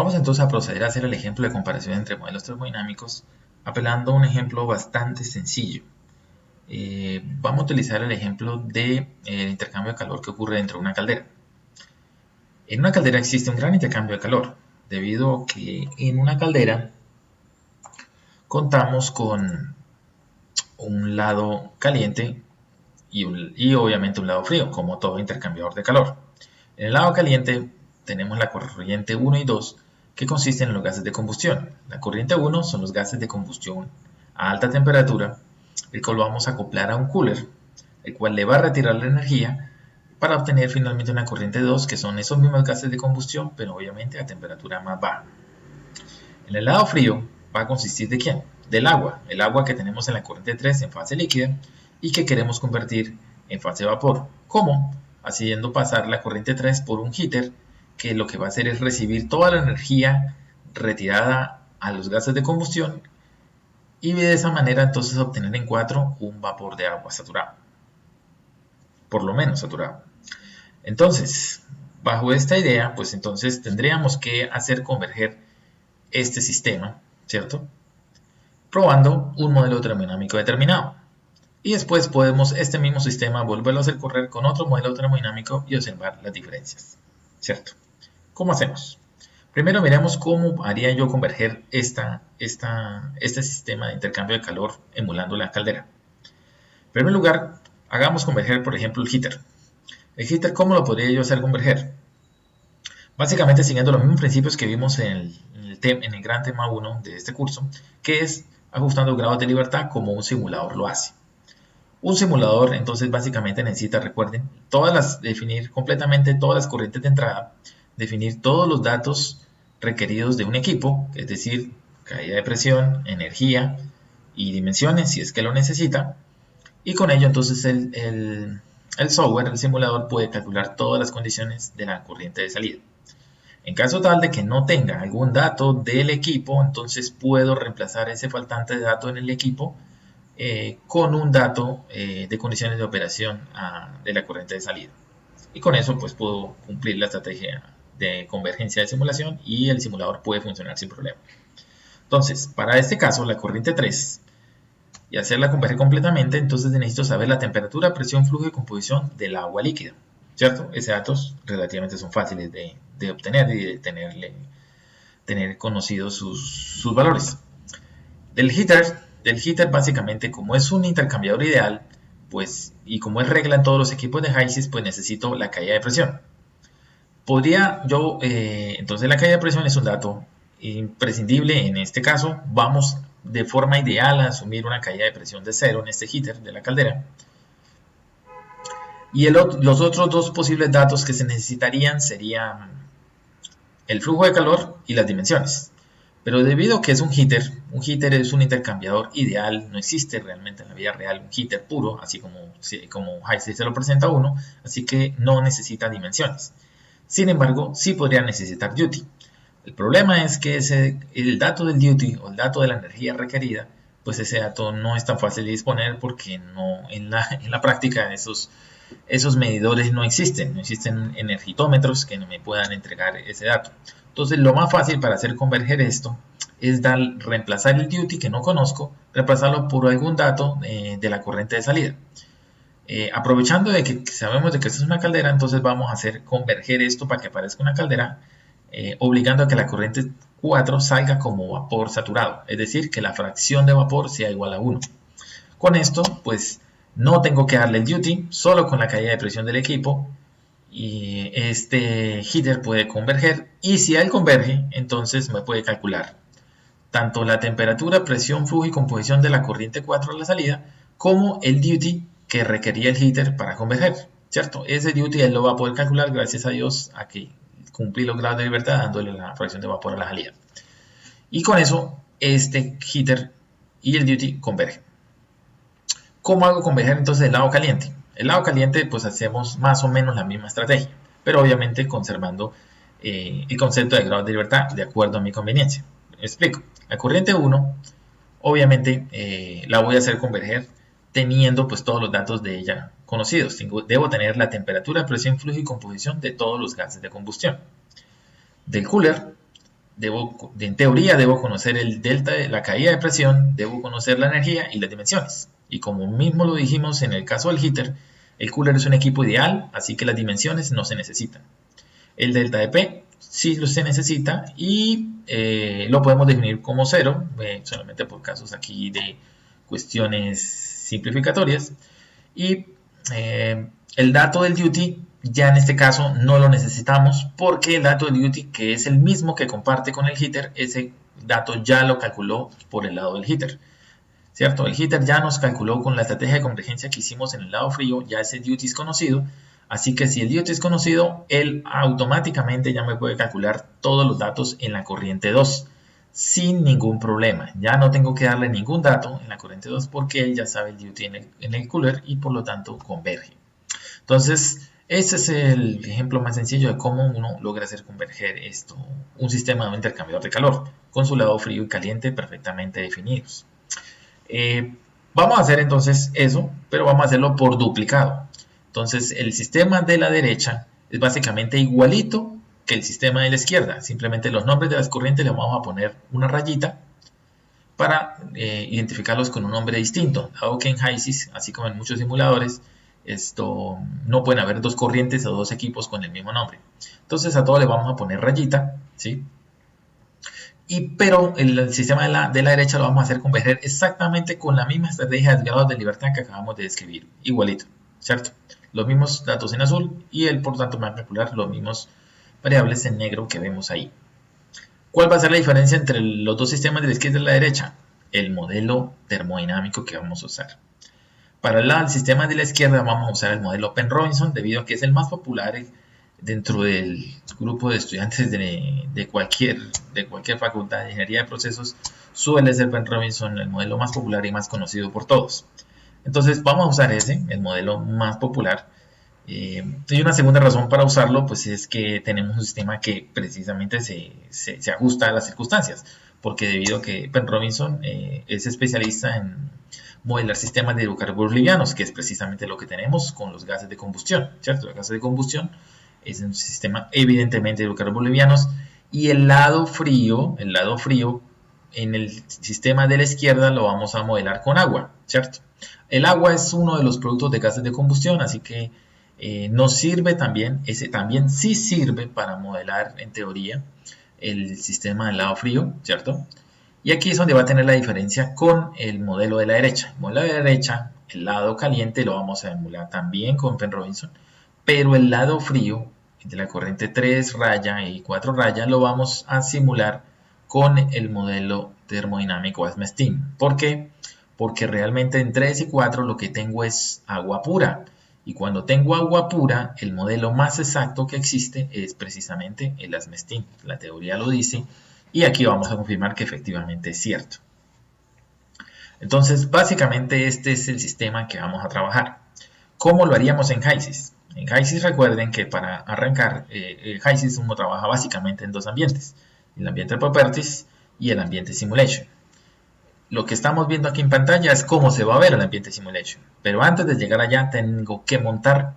Vamos entonces a proceder a hacer el ejemplo de comparación entre modelos termodinámicos apelando a un ejemplo bastante sencillo. Vamos a utilizar el ejemplo del intercambio de calor que ocurre dentro de una caldera. En una caldera existe un gran intercambio de calor, debido a que en una caldera contamos con un lado caliente y obviamente un lado frío, como todo intercambiador de calor. En el lado caliente tenemos la corriente 1 y 2, que consisten en los gases de combustión. La corriente 1 son los gases de combustión a alta temperatura, el cual vamos a acoplar a un cooler, el cual le va a retirar la energía para obtener finalmente una corriente 2, que son esos mismos gases de combustión, pero obviamente a temperatura más baja. En el lado frío va a consistir ¿de quién? Del agua, el agua que tenemos en la corriente 3 en fase líquida y que queremos convertir en fase vapor. ¿Cómo? Haciendo pasar la corriente 3 por un heater, que lo que va a hacer es recibir toda la energía retirada a los gases de combustión y de esa manera entonces obtener en 4 un vapor de agua saturado, por lo menos saturado. Entonces, bajo esta idea, pues entonces tendríamos que hacer converger este sistema, ¿cierto? Probando un modelo termodinámico determinado. Y después podemos este mismo sistema volverlo a hacer correr con otro modelo termodinámico y observar las diferencias, ¿cierto? ¿Cómo hacemos? Primero miremos cómo haría yo converger este sistema de intercambio de calor emulando la caldera. En primer lugar, hagamos converger, por ejemplo, el heater. El heater, ¿cómo lo podría yo hacer converger? Básicamente siguiendo los mismos principios que vimos en el gran tema 1 de este curso, que es ajustando grados de libertad como un simulador lo hace. Un simulador entonces básicamente necesita, recuerden, definir completamente todas las corrientes de entrada, definir todos los datos requeridos de un equipo, es decir, caída de presión, energía y dimensiones si es que lo necesita, y con ello entonces el software, el simulador, puede calcular todas las condiciones de la corriente de salida. En caso tal de que no tenga algún dato del equipo, entonces puedo reemplazar ese faltante de dato en el equipo con un dato de condiciones de operación de la corriente de salida. Y con eso pues puedo cumplir la estrategia de convergencia de simulación y el simulador puede funcionar sin problema. Entonces, para este caso, la corriente 3, y hacerla converger completamente, entonces necesito saber la temperatura, presión, flujo y composición del agua líquida, ¿cierto? Esos datos relativamente son fáciles de obtener y de tener conocidos sus valores. Del heater básicamente, como es un intercambiador ideal, pues, y como es regla en todos los equipos de HYSYS, pues necesito la caída de presión. Entonces la caída de presión es un dato imprescindible. En este caso vamos de forma ideal a asumir una caída de presión de 0 en este heater de la caldera. Y los otros dos posibles datos que se necesitarían serían el flujo de calor y las dimensiones. Pero debido a que es un heater es un intercambiador ideal, no existe realmente en la vida real un heater puro, así como HYSYS se lo presenta a uno, así que no necesita dimensiones. Sin embargo, sí podría necesitar duty. El problema es que el dato del duty o el dato de la energía requerida, pues ese dato no es tan fácil de disponer porque en la práctica esos medidores no existen energitómetros que me puedan entregar ese dato. Entonces lo más fácil para hacer converger esto es reemplazar el duty que no conozco, reemplazarlo por algún dato de la corriente de salida. Aprovechando de que sabemos de que esto es una caldera, entonces vamos a hacer converger esto para que parezca una caldera, obligando a que la corriente 4 salga como vapor saturado, es decir, que la fracción de vapor sea igual a 1. Con esto, pues no tengo que darle el duty, solo con la caída de presión del equipo, y este heater puede converger, y si él converge, entonces me puede calcular tanto la temperatura, presión, flujo y composición de la corriente 4 a la salida, como el duty que requería el heater para converger, ¿cierto? Ese duty él lo va a poder calcular gracias a Dios a que cumplí los grados de libertad dándole la fracción de vapor a la salida. Y con eso, este heater y el duty convergen. ¿Cómo hago converger entonces el lado caliente? El lado caliente pues hacemos más o menos la misma estrategia, pero obviamente conservando el concepto de grados de libertad de acuerdo a mi conveniencia. Me explico. La corriente 1 obviamente la voy a hacer converger teniendo pues todos los datos de ella conocidos. Debo tener la temperatura, presión, flujo y composición de todos los gases de combustión. Del cooler en teoría debo conocer el delta de la caída de presión, debo conocer la energía y las dimensiones. Y como mismo lo dijimos en el caso del heater, el cooler es un equipo ideal, así que las dimensiones no se necesitan. El delta de P sí lo se necesita y lo podemos definir como 0, solamente por casos aquí de cuestiones simplificatorias. Y el dato del duty ya en este caso no lo necesitamos porque el dato del duty, que es el mismo que comparte con el heater, ese dato ya lo calculó por el lado del heater, ¿cierto? El heater ya nos calculó con la estrategia de convergencia que hicimos en el lado frío, ya ese duty es conocido, así que si el duty es conocido, él automáticamente ya me puede calcular todos los datos en la corriente 2 sin ningún problema. Ya no tengo que darle ningún dato en la corriente 2 porque él ya sabe el duty en el cooler y por lo tanto converge. Entonces, ese es el ejemplo más sencillo de cómo uno logra hacer converger esto, un sistema de un intercambiador de calor, con su lado frío y caliente perfectamente definidos. Vamos a hacer entonces eso, pero vamos a hacerlo por duplicado. Entonces, el sistema de la derecha es básicamente igualito que el sistema de la izquierda. Simplemente los nombres de las corrientes le vamos a poner una rayita para identificarlos con un nombre distinto. Dado que en HYSYS, así como en muchos simuladores, no pueden haber dos corrientes o dos equipos con el mismo nombre. Entonces a todo le vamos a poner rayita, ¿sí? Pero el sistema de la derecha lo vamos a hacer converger exactamente con la misma estrategia de grados de libertad que acabamos de describir. Igualito, ¿cierto? Los mismos datos en azul y él, por tanto, va a calcular los mismos variables en negro que vemos ahí. ¿Cuál va a ser la diferencia entre los dos sistemas de la izquierda y la derecha? El modelo termodinámico que vamos a usar. Para el sistema de la izquierda vamos a usar el modelo Penn-Robinson debido a que es el más popular dentro del grupo de estudiantes de cualquier facultad de ingeniería de procesos. Suele ser Penn-Robinson el modelo más popular y más conocido por todos. Entonces vamos a usar ese, el modelo más popular. Y una segunda razón para usarlo pues es que tenemos un sistema que precisamente se ajusta a las circunstancias, porque debido a que Penn-Robinson es especialista en modelar sistemas de hidrocarburos livianos, que es precisamente lo que tenemos con los gases de combustión, ¿cierto? Los gases de combustión es un sistema evidentemente de hidrocarburos livianos y el lado frío en el sistema de la izquierda lo vamos a modelar con agua, ¿cierto? El agua es uno de los productos de gases de combustión, así que nos sirve también, ese también sí sirve para modelar en teoría el sistema del lado frío, ¿cierto? Y aquí es donde va a tener la diferencia con el modelo de la derecha. El modelo de la derecha, el lado caliente lo vamos a emular también con Penn-Robinson, pero el lado frío, de la corriente 3 raya y 4 raya, lo vamos a simular con el modelo termodinámico ASME-STEAM. ¿Por qué? Porque realmente en 3 y 4 lo que tengo es agua pura. Y cuando tengo agua pura, el modelo más exacto que existe es precisamente el ASME-STEAM. La teoría lo dice. Y aquí vamos a confirmar que efectivamente es cierto. Entonces, básicamente este es el sistema que vamos a trabajar. ¿Cómo lo haríamos en HYSYS? En HYSYS recuerden que para arrancar, HYSYS uno trabaja básicamente en dos ambientes. El ambiente Properties y el ambiente Simulation. Lo que estamos viendo aquí en pantalla es cómo se va a ver el ambiente Simulation. Pero antes de llegar allá tengo que montar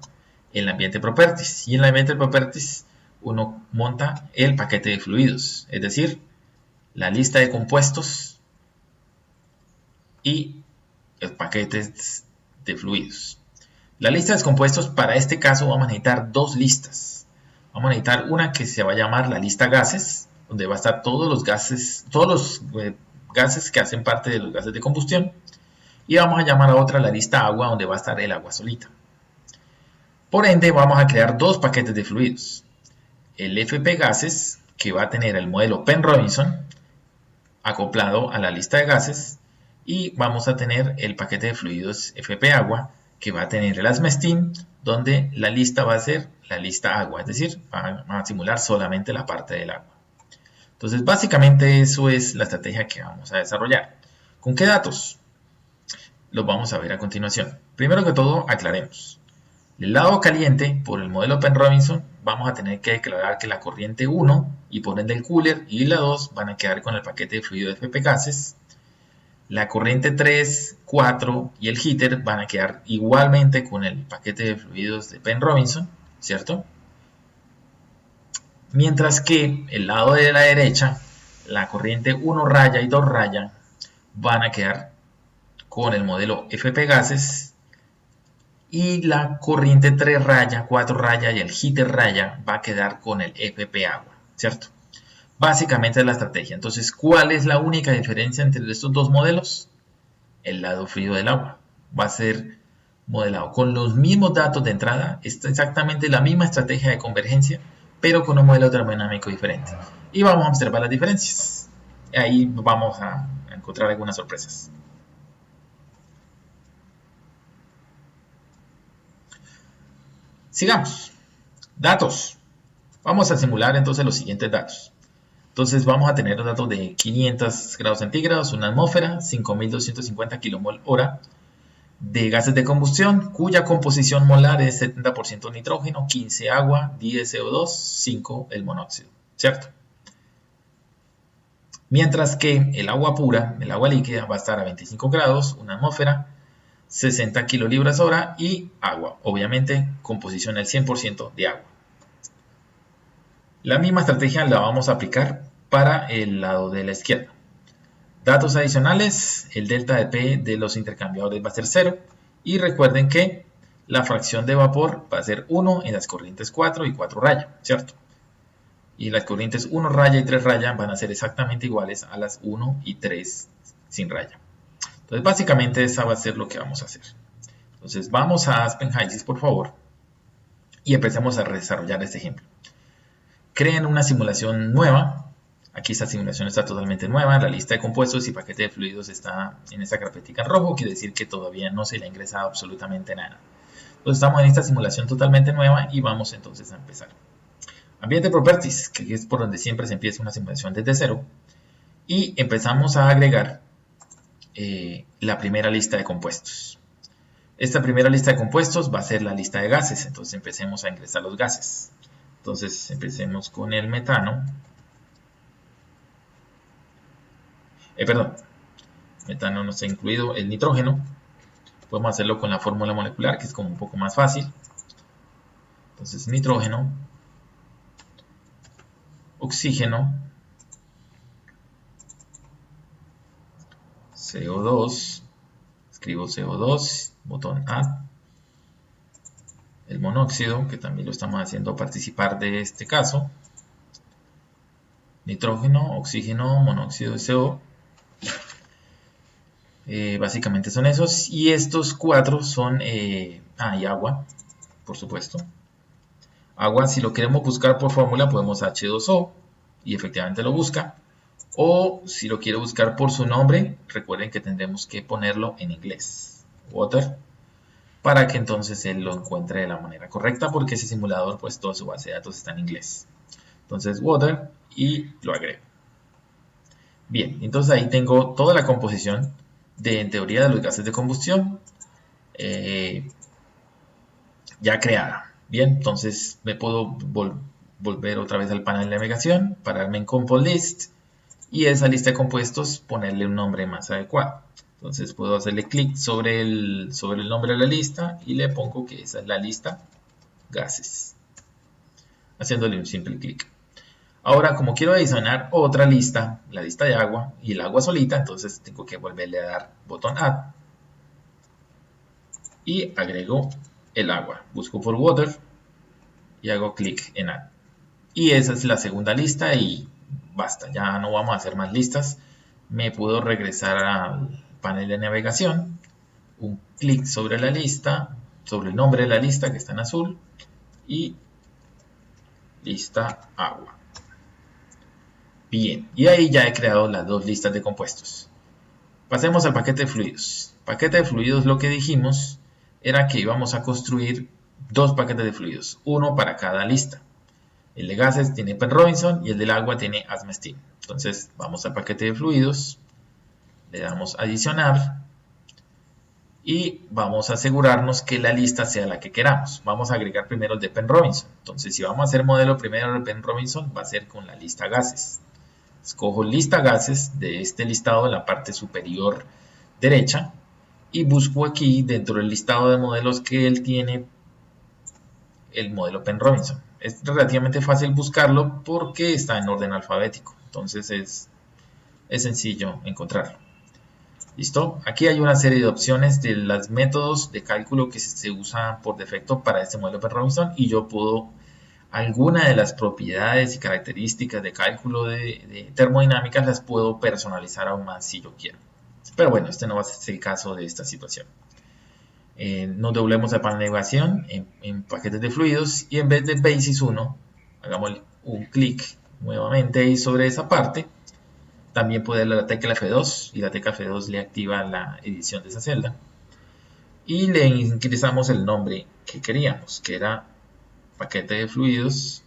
el ambiente Properties. Y en el ambiente Properties uno monta el paquete de fluidos, es decir, la lista de compuestos y los paquetes de fluidos. La lista de compuestos, para este caso vamos a necesitar dos listas. Vamos a necesitar una que se va a llamar la lista gases, donde va a estar todos los gases que hacen parte de los gases de combustión, y vamos a llamar a otra la lista agua, donde va a estar el agua solita. Por ende, vamos a crear dos paquetes de fluidos. El FP gases, que va a tener el modelo Penn-Robinson acoplado a la lista de gases, y vamos a tener el paquete de fluidos FP agua, que va a tener el ASME-STEAM, donde la lista va a ser la lista agua, es decir, va a simular solamente la parte del agua. Entonces, básicamente eso es la estrategia que vamos a desarrollar. ¿Con qué datos? Los vamos a ver a continuación. Primero que todo, aclaremos. El lado caliente, por el modelo Penn-Robinson, vamos a tener que declarar que la corriente 1 y por ende el cooler y la 2 van a quedar con el paquete de fluido de FP gases. La corriente 3, 4 y el heater van a quedar igualmente con el paquete de fluidos de Penn-Robinson, ¿cierto? Mientras que el lado de la derecha, la corriente 1 raya y 2 raya van a quedar con el modelo FP gases y la corriente 3 raya, 4 raya y el heater raya va a quedar con el FP agua, ¿cierto? Básicamente es la estrategia. Entonces, ¿cuál es la única diferencia entre estos dos modelos? El lado frío del agua va a ser modelado con los mismos datos de entrada, es exactamente la misma estrategia de convergencia, pero con un modelo termodinámico diferente. Y vamos a observar las diferencias. Ahí vamos a encontrar algunas sorpresas. Sigamos. Datos. Vamos a simular entonces los siguientes datos. Entonces vamos a tener los datos de 500 grados centígrados, una atmósfera, 5250 kmol hora de gases de combustión, cuya composición molar es 70% nitrógeno, 15 agua, 10 CO2, 5 el monóxido, ¿cierto? Mientras que el agua pura, el agua líquida, va a estar a 25 grados, una atmósfera, 60 kilolibras hora y agua. Obviamente, composición al 100% de agua. La misma estrategia la vamos a aplicar para el lado de la izquierda. Datos adicionales, el delta de P de los intercambiadores va a ser 0. Y recuerden que la fracción de vapor va a ser 1 en las corrientes 4 y 4 raya, ¿cierto? Y las corrientes 1 raya y 3 raya van a ser exactamente iguales a las 1 y 3 sin raya. Entonces, básicamente, esa va a ser lo que vamos a hacer. Entonces, vamos a Aspen HYSYS, por favor, y empecemos a desarrollar este ejemplo. Creen una simulación nueva. Aquí esta simulación está totalmente nueva. La lista de compuestos y paquete de fluidos está en esta carpetica en rojo. Quiere decir que todavía no se le ha ingresado absolutamente nada. Entonces, estamos en esta simulación totalmente nueva y vamos entonces a empezar. Ambiente Properties, que es por donde siempre se empieza una simulación desde cero. Y empezamos a agregar la primera lista de compuestos. Esta primera lista de compuestos va a ser la lista de gases. Entonces empecemos a ingresar los gases. Entonces empecemos con el metano. Metano no está incluido. El nitrógeno. Podemos hacerlo con la fórmula molecular, que es como un poco más fácil. Entonces nitrógeno, oxígeno, CO2, escribo CO2, botón A, el monóxido, que también lo estamos haciendo participar de este caso, nitrógeno, oxígeno, monóxido de CO, básicamente son esos, y estos cuatro son, y agua, por supuesto. Agua, si lo queremos buscar por fórmula, podemos H2O, y efectivamente lo busca. O si lo quiero buscar por su nombre, recuerden que tendremos que ponerlo en inglés, water, para que entonces él lo encuentre de la manera correcta, porque ese simulador, pues toda su base de datos está en inglés. Entonces water y lo agrego. Bien, entonces ahí tengo toda la composición en teoría de los gases de combustión ya creada. Bien, entonces me puedo volver otra vez al panel de navegación, pararme en Compost List y esa lista de compuestos ponerle un nombre más adecuado. Entonces puedo hacerle clic sobre el nombre de la lista y le pongo que esa es la lista gases, haciéndole un simple clic. Ahora, como quiero adicionar otra lista, la lista de agua y el agua solita, entonces tengo que volverle a dar botón Add y agrego el agua. Busco por water y hago clic en Add. Y esa es la segunda lista y basta, ya no vamos a hacer más listas. Me puedo regresar al panel de navegación, un clic sobre la lista, sobre el nombre de la lista que está en azul y lista agua. Bien, y ahí ya he creado las dos listas de compuestos. Pasemos al paquete de fluidos. Paquete de fluidos, lo que dijimos era que íbamos a construir dos paquetes de fluidos, uno para cada lista. El de gases tiene Penn-Robinson y el del agua tiene Aspen-Steam. Entonces vamos al paquete de fluidos, le damos adicionar y vamos a asegurarnos que la lista sea la que queramos. Vamos a agregar primero el de Penn-Robinson. Entonces si vamos a hacer modelo primero de Penn-Robinson, va a ser con la lista gases. Escojo lista gases de este listado en la parte superior derecha y busco aquí dentro del listado de modelos que él tiene el modelo Penn-Robinson. Es relativamente fácil buscarlo porque está en orden alfabético. Entonces es es sencillo encontrarlo. ¿Listo? Aquí hay una serie de opciones de los métodos de cálculo que se usan por defecto para este modelo de Robinson y yo puedo alguna de las propiedades y características de cálculo de termodinámicas las puedo personalizar aún más si yo quiero. Pero bueno, este no va a ser el caso de esta situación. Nos doblemos al panel de navegación en paquetes de fluidos y en vez de Basis 1, hagamos un clic nuevamente ahí sobre esa parte. También puede darle la tecla F2 y la tecla F2 le activa la edición de esa celda. Y le ingresamos el nombre que queríamos, que era paquete de fluidos,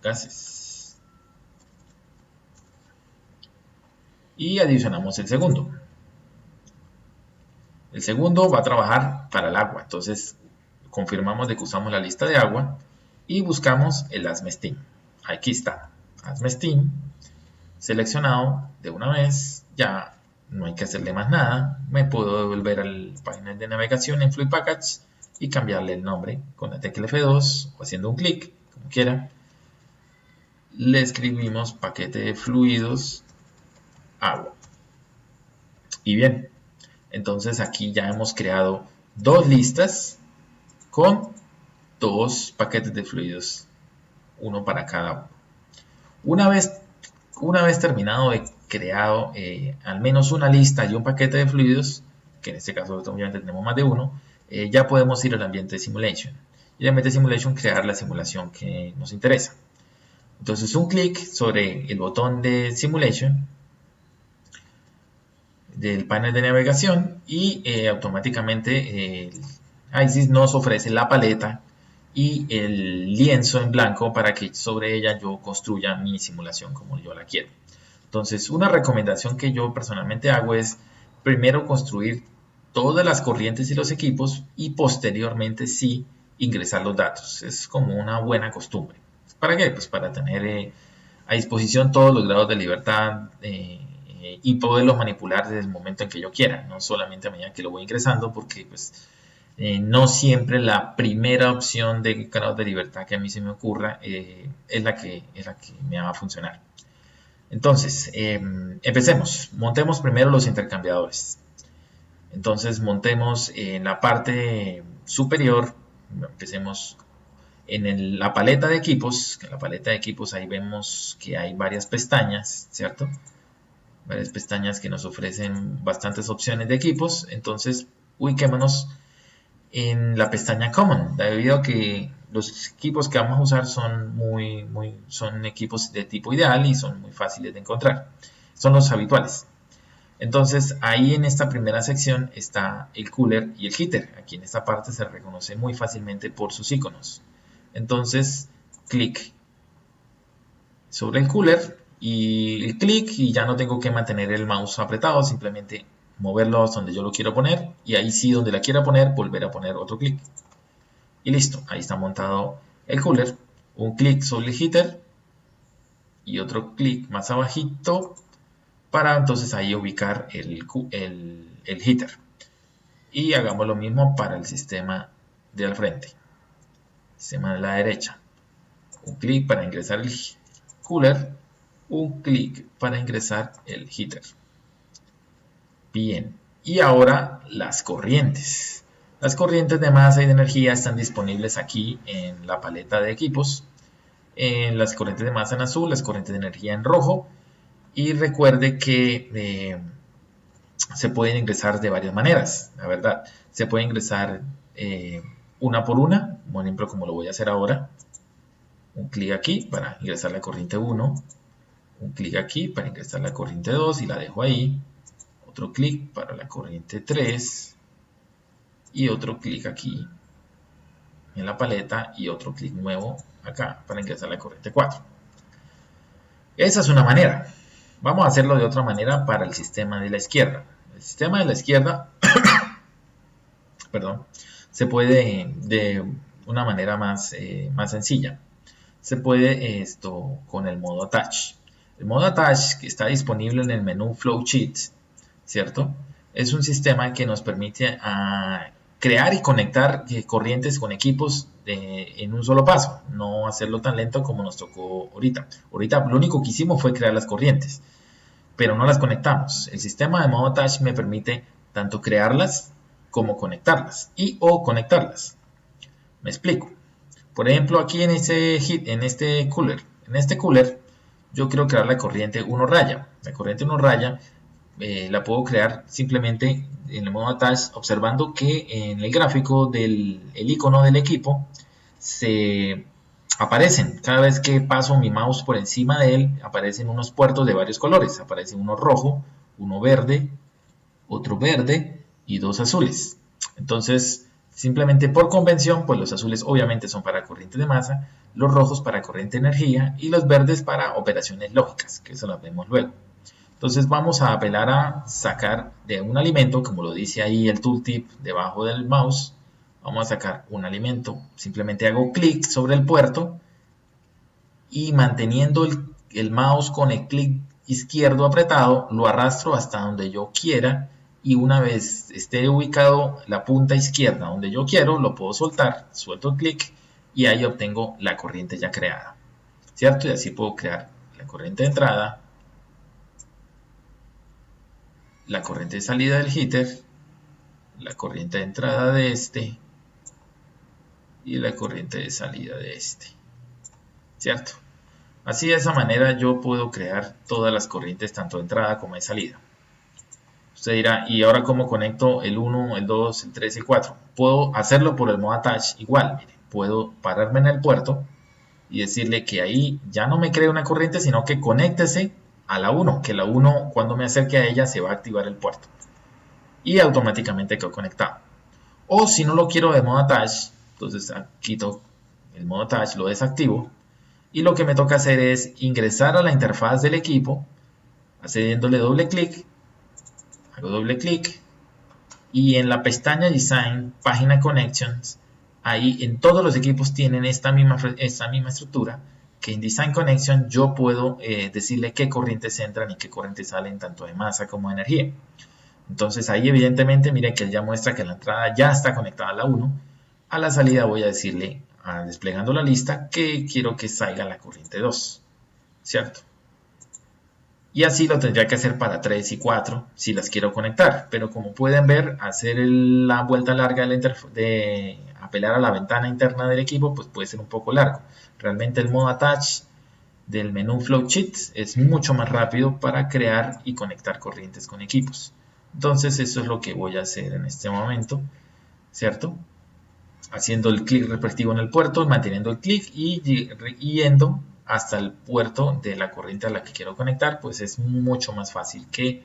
gases. Y adicionamos el segundo. El segundo va a trabajar para el agua, entonces confirmamos de que usamos la lista de agua y buscamos el ASME-STEAM. Aquí está, ASME-STEAM, seleccionado de una vez, ya no hay que hacerle más nada. Me puedo devolver al panel de navegación en Fluid Package y cambiarle el nombre con la tecla F2 o haciendo un clic, como quiera. Le escribimos paquete de fluidos agua. Y bien, entonces aquí ya hemos creado dos listas con dos paquetes de fluidos, uno para cada uno. Una vez terminado de creado al menos una lista y un paquete de fluidos, que en este caso obviamente tenemos más de uno, ya podemos ir al ambiente de simulation. Y en el ambiente de simulation crear la simulación que nos interesa. Entonces un clic sobre el botón de simulation del panel de navegación y automáticamente ICES nos ofrece la paleta y el lienzo en blanco para que sobre ella yo construya mi simulación como yo la quiero. Entonces, una recomendación que yo personalmente hago es primero construir todas las corrientes y los equipos y posteriormente sí ingresar los datos. Es como una buena costumbre. ¿Para qué? Pues para tener a disposición todos los grados de libertad y poderlos manipular desde el momento en que yo quiera, no solamente a medida que lo voy ingresando, porque pues no siempre la primera opción de grado de libertad que a mí se me ocurra es la que me va a funcionar. Entonces, empecemos. Montemos primero los intercambiadores. Entonces, montemos en la parte superior, empecemos en la paleta de equipos. En la paleta de equipos ahí vemos que hay varias pestañas, ¿cierto? Varias pestañas que nos ofrecen bastantes opciones de equipos. Entonces, ubiquémonos en la pestaña Common, debido a que los equipos que vamos a usar son equipos de tipo ideal y son muy fáciles de encontrar. Son los habituales. Entonces, ahí en esta primera sección está el cooler y el heater. Aquí en esta parte se reconoce muy fácilmente por sus iconos. Entonces, clic sobre el cooler y el clic y ya no tengo que mantener el mouse apretado, simplemente moverlo donde yo lo quiero poner y ahí sí donde la quiera poner, volver a poner otro clic. Y listo, ahí está montado el cooler. Un clic sobre el heater y otro clic más abajito para entonces ahí ubicar el heater. Y hagamos lo mismo para el sistema de al frente, sistema de la derecha. Un clic para ingresar el cooler, un clic para ingresar el heater. Bien, y ahora las corrientes. Las corrientes de masa y de energía están disponibles aquí en la paleta de equipos. Las corrientes de masa en azul, las corrientes de energía en rojo. Y recuerde que se pueden ingresar de varias maneras, la verdad. Se puede ingresar una por una, por ejemplo como lo voy a hacer ahora. Un clic aquí para ingresar la corriente 1. Un clic aquí para ingresar la corriente 2 y la dejo ahí. Otro clic para la corriente 3 y otro clic aquí en la paleta y otro clic nuevo acá para ingresar la corriente 4. Esa es una manera. Vamos a hacerlo de otra manera para el sistema de la izquierda. El sistema de la izquierda perdón, se puede de una manera más sencilla. Se puede con el modo Attach. El modo Attach que está disponible en el menú Flowsheet, ¿cierto? Es un sistema que nos permite crear y conectar corrientes con equipos en un solo paso, no hacerlo tan lento como nos tocó ahorita. Ahorita lo único que hicimos fue crear las corrientes, pero no las conectamos. El sistema de modo touch me permite tanto crearlas como conectarlas y o conectarlas. Me explico. Por ejemplo, aquí en este cooler, yo quiero crear la corriente 1 raya. La corriente 1 raya la puedo crear simplemente en el modo attach, observando que en el gráfico del icono del equipo se aparecen, cada vez que paso mi mouse por encima de él, aparecen unos puertos de varios colores. Aparece uno rojo, uno verde, otro verde y dos azules. Entonces, simplemente por convención, pues los azules obviamente son para corriente de masa, los rojos para corriente de energía y los verdes para operaciones lógicas, que eso lo vemos luego. Entonces vamos a apelar a sacar de un alimento, como lo dice ahí el tooltip debajo del mouse. Vamos a sacar un alimento. Simplemente hago clic sobre el puerto y manteniendo el mouse con el clic izquierdo apretado, lo arrastro hasta donde yo quiera y una vez esté ubicado la punta izquierda donde yo quiero, lo puedo soltar, suelto el clic y ahí obtengo la corriente ya creada, ¿cierto? Y así puedo crear la corriente de entrada, la corriente de salida del heater, la corriente de entrada de este y la corriente de salida de este, ¿cierto? Así de esa manera yo puedo crear todas las corrientes tanto de entrada como de salida. Usted dirá, ¿y ahora cómo conecto el 1, el 2, el 3 y el 4? Puedo hacerlo por el modo attach igual, mire, puedo pararme en el puerto y decirle que ahí ya no me cree una corriente, sino que conéctese a la 1, que la 1 cuando me acerque a ella se va a activar el puerto y automáticamente quedó conectado. O si no lo quiero de modo attach, entonces quito el modo attach, lo desactivo y lo que me toca hacer es ingresar a la interfaz del equipo, haciéndole doble clic, hago doble clic y en la pestaña Design, Página Connections, ahí en todos los equipos tienen esta misma estructura, que en Design Connection yo puedo decirle qué corrientes entran y qué corrientes salen tanto de masa como de energía. Entonces ahí evidentemente miren que él ya muestra que la entrada ya está conectada a la 1. A la salida voy a decirle, desplegando la lista, que quiero que salga la corriente 2, ¿cierto? Y así lo tendría que hacer para 3 y 4 si las quiero conectar. Pero como pueden ver, hacer la vuelta larga de apelar a la ventana interna del equipo, pues puede ser un poco largo. Realmente el modo attach del menú Flowsheet es mucho más rápido para crear y conectar corrientes con equipos. Entonces eso es lo que voy a hacer en este momento, ¿cierto? Haciendo el clic respectivo en el puerto, manteniendo el clic y yendo hasta el puerto de la corriente a la que quiero conectar, pues es mucho más fácil que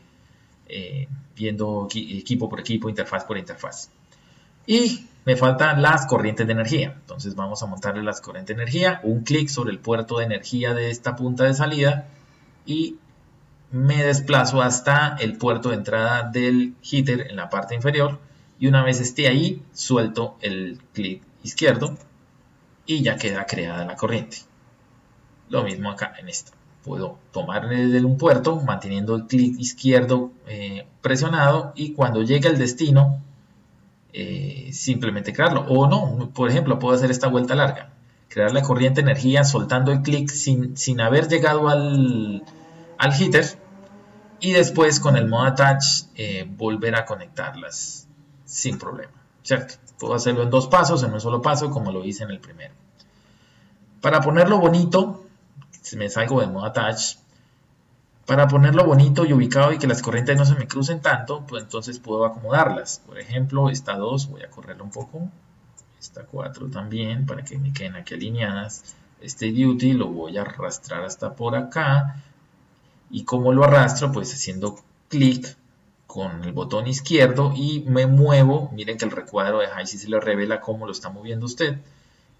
viendo equipo por equipo, interfaz por interfaz. Y me faltan las corrientes de energía. Entonces vamos a montarle las corrientes de energía, un clic sobre el puerto de energía de esta punta de salida y me desplazo hasta el puerto de entrada del heater en la parte inferior y una vez esté ahí, suelto el clic izquierdo y ya queda creada la corriente. Lo mismo acá en esto. Puedo tomar desde un puerto manteniendo el clic izquierdo presionado y cuando llegue al destino simplemente crearlo. O no, por ejemplo, puedo hacer esta vuelta larga. Crear la corriente de energía soltando el clic sin haber llegado al heater y después con el modo attach volver a conectarlas sin problema, ¿cierto? Puedo hacerlo en dos pasos, en un solo paso, como lo hice en el primero. Para ponerlo bonito, me salgo del modo attach. Para ponerlo bonito y ubicado y que las corrientes no se me crucen tanto, pues entonces puedo acomodarlas. Por ejemplo, esta 2 voy a correrla un poco. Esta 4 también, para que me queden aquí alineadas. Este duty lo voy a arrastrar hasta por acá. ¿Y cómo lo arrastro? Pues haciendo clic con el botón izquierdo y me muevo. Miren que el recuadro de ahí sí se le revela cómo lo está moviendo usted.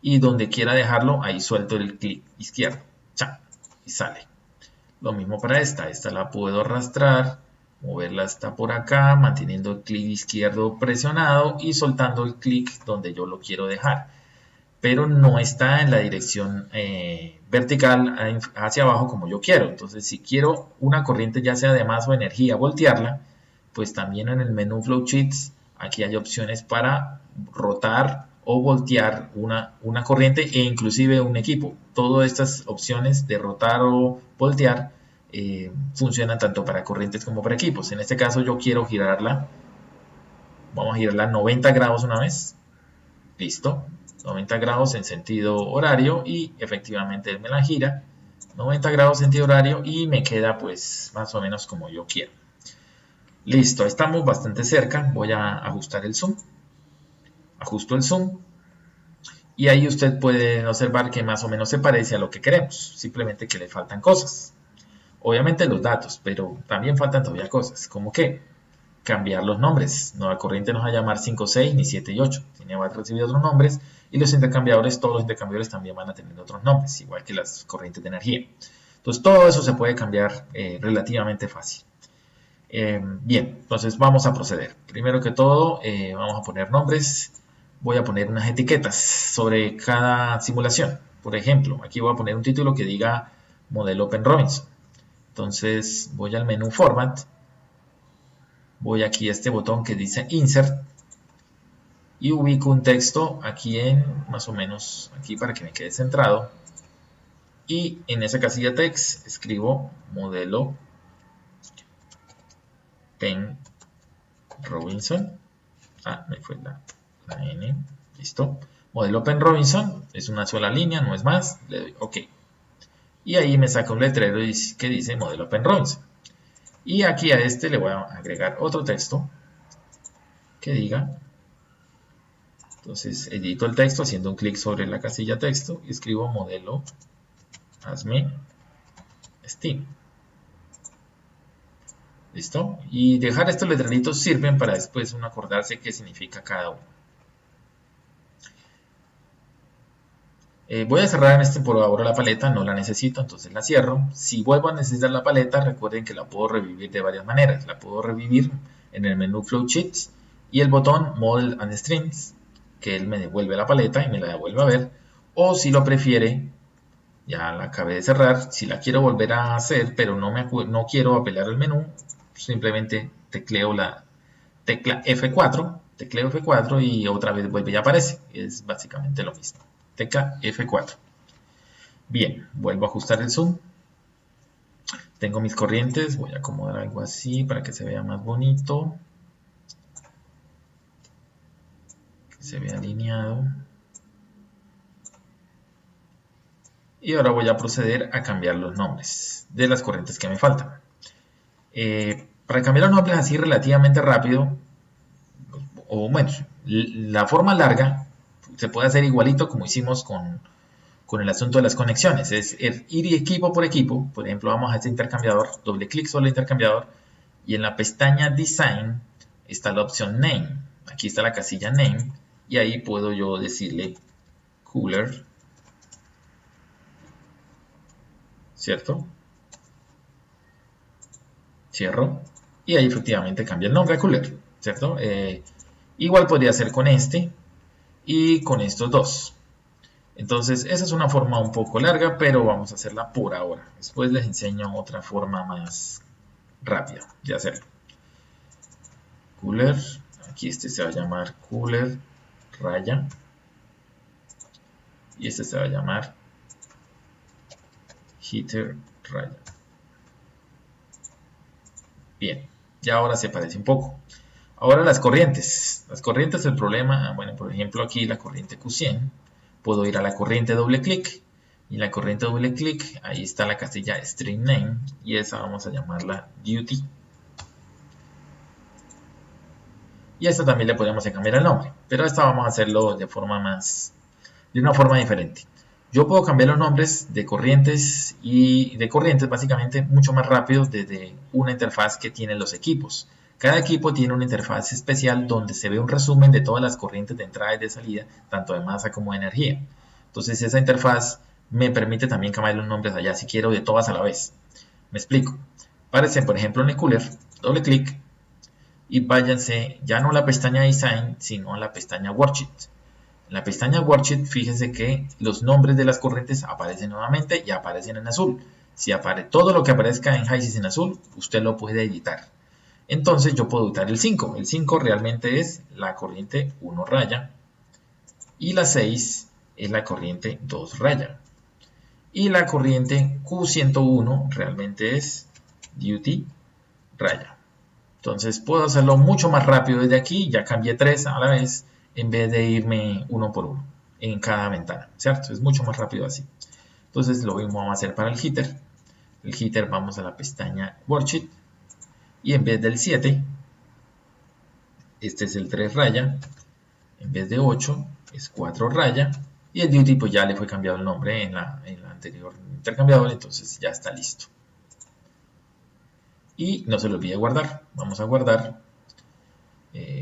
Y donde quiera dejarlo, ahí suelto el clic izquierdo. ¡Chao! Y sale. Lo mismo para esta la puedo arrastrar, moverla hasta por acá, manteniendo el clic izquierdo presionado y soltando el clic donde yo lo quiero dejar. Pero no está en la dirección vertical hacia abajo como yo quiero. Entonces, si quiero una corriente ya sea de masa o energía, voltearla, pues también en el menú Flowsheets aquí hay opciones para rotar o voltear una corriente e inclusive un equipo. Todas estas opciones de rotar o voltear funcionan tanto para corrientes como para equipos. En este caso yo quiero girarla, vamos a girarla 90 grados una vez, listo, 90 grados en sentido horario y efectivamente me la gira 90 grados en sentido horario y me queda pues más o menos como yo quiero. Listo, estamos bastante cerca, voy a ajustar el zoom, ajusto el zoom y ahí usted puede observar que más o menos se parece a lo que queremos, simplemente que le faltan cosas. Obviamente los datos, pero también faltan todavía cosas, como que cambiar los nombres. Nueva corriente no va a llamar 5, 6 ni 7 y 8, va a recibir otros nombres y los intercambiadores, todos los intercambiadores también van a tener otros nombres, igual que las corrientes de energía. Entonces todo eso se puede cambiar relativamente fácil. Bien, entonces vamos a proceder. Primero que todo, vamos a poner nombres. Voy a poner unas etiquetas sobre cada simulación. Por ejemplo, aquí voy a poner un título que diga modelo Penn Robinson. Entonces voy al menú Format. Voy aquí a este botón que dice Insert. Y ubico un texto aquí en, más o menos, aquí para que me quede centrado. Y en esa casilla text escribo modelo Penn Robinson. Me fue la N. Listo. Modelo Penn Robinson. Es una sola línea, no es más. Le doy OK. Y ahí me saca un letrero que dice modelo Penn Robinson. Y aquí a este le voy a agregar otro texto que diga. Entonces edito el texto haciendo un clic sobre la casilla texto y escribo modelo hazme Steam. ¿Listo? Y dejar estos letreritos sirven para después uno acordarse qué significa cada uno. Voy a cerrar por ahora la paleta, no la necesito, entonces la cierro. Si vuelvo a necesitar la paleta, recuerden que la puedo revivir de varias maneras. La puedo revivir en el menú Flowsheets y el botón Model and Strings, que él me devuelve la paleta y me la devuelve a ver. O si lo prefiere, ya la acabé de cerrar, si la quiero volver a hacer, pero no quiero apelar al menú, simplemente tecleo la tecla F4, tecleo F4 y otra vez vuelve y aparece. Es básicamente lo mismo. Tecla F4. Bien, vuelvo a ajustar el zoom. Tengo mis corrientes, voy a acomodar algo así para que se vea más bonito. Que se vea alineado. Y ahora voy a proceder a cambiar los nombres de las corrientes que me faltan. Para cambiar los nombres así relativamente rápido, o bueno, la forma larga se puede hacer igualito como hicimos con el asunto de las conexiones. Es ir equipo por equipo. Por ejemplo, vamos a este intercambiador, doble clic sobre el intercambiador y en la pestaña Design está la opción Name. Aquí está la casilla Name y ahí puedo yo decirle Cooler, ¿cierto? Cierro y ahí efectivamente cambia el nombre a Cooler, ¿cierto? Igual podría ser con este y con estos dos. Entonces esa es una forma un poco larga, pero vamos a hacerla por ahora. Después les enseño otra forma más rápida de hacerlo. Cooler, aquí este se va a llamar Cooler raya y este se va a llamar Heater raya. Bien, ya ahora se parece un poco. Ahora las corrientes. Las corrientes, el problema, bueno, por ejemplo aquí la corriente Q100. Puedo ir a la corriente doble clic. Y en la corriente doble clic, ahí está la casilla String Name. Y esa vamos a llamarla Duty. Y esta también le podemos cambiar el nombre. Pero esta vamos a hacerlo de una forma diferente. Yo puedo cambiar los nombres de corrientes y de corrientes básicamente mucho más rápido desde una interfaz que tienen los equipos. Cada equipo tiene una interfaz especial donde se ve un resumen de todas las corrientes de entrada y de salida, tanto de masa como de energía. Entonces esa interfaz me permite también cambiar los nombres allá si quiero de todas a la vez. Me explico. Párense por ejemplo en el cooler, doble clic y váyanse ya no a la pestaña Design, sino a la pestaña Worksheet. En la pestaña Worksheet, fíjense que los nombres de las corrientes aparecen nuevamente y aparecen en azul. Si todo lo que aparezca en HYSYS en azul, usted lo puede editar. entonces yo puedo usar el 5. El 5 realmente es la corriente 1 raya y la 6 es la corriente 2 raya. Y la corriente Q101 realmente es duty raya. Entonces puedo hacerlo mucho más rápido desde aquí, ya cambié 3 a la vez en vez de irme uno por uno en cada ventana, ¿cierto? Es mucho más rápido así. Entonces lo mismo vamos a hacer para el heater. El heater vamos a la pestaña Worksheet y en vez del 7, este es el 3 raya, en vez de 8 es 4 raya y el duty pues ya le fue cambiado el nombre en la anterior intercambiador, entonces ya está listo. Y no se le olvide guardar. Vamos a guardar.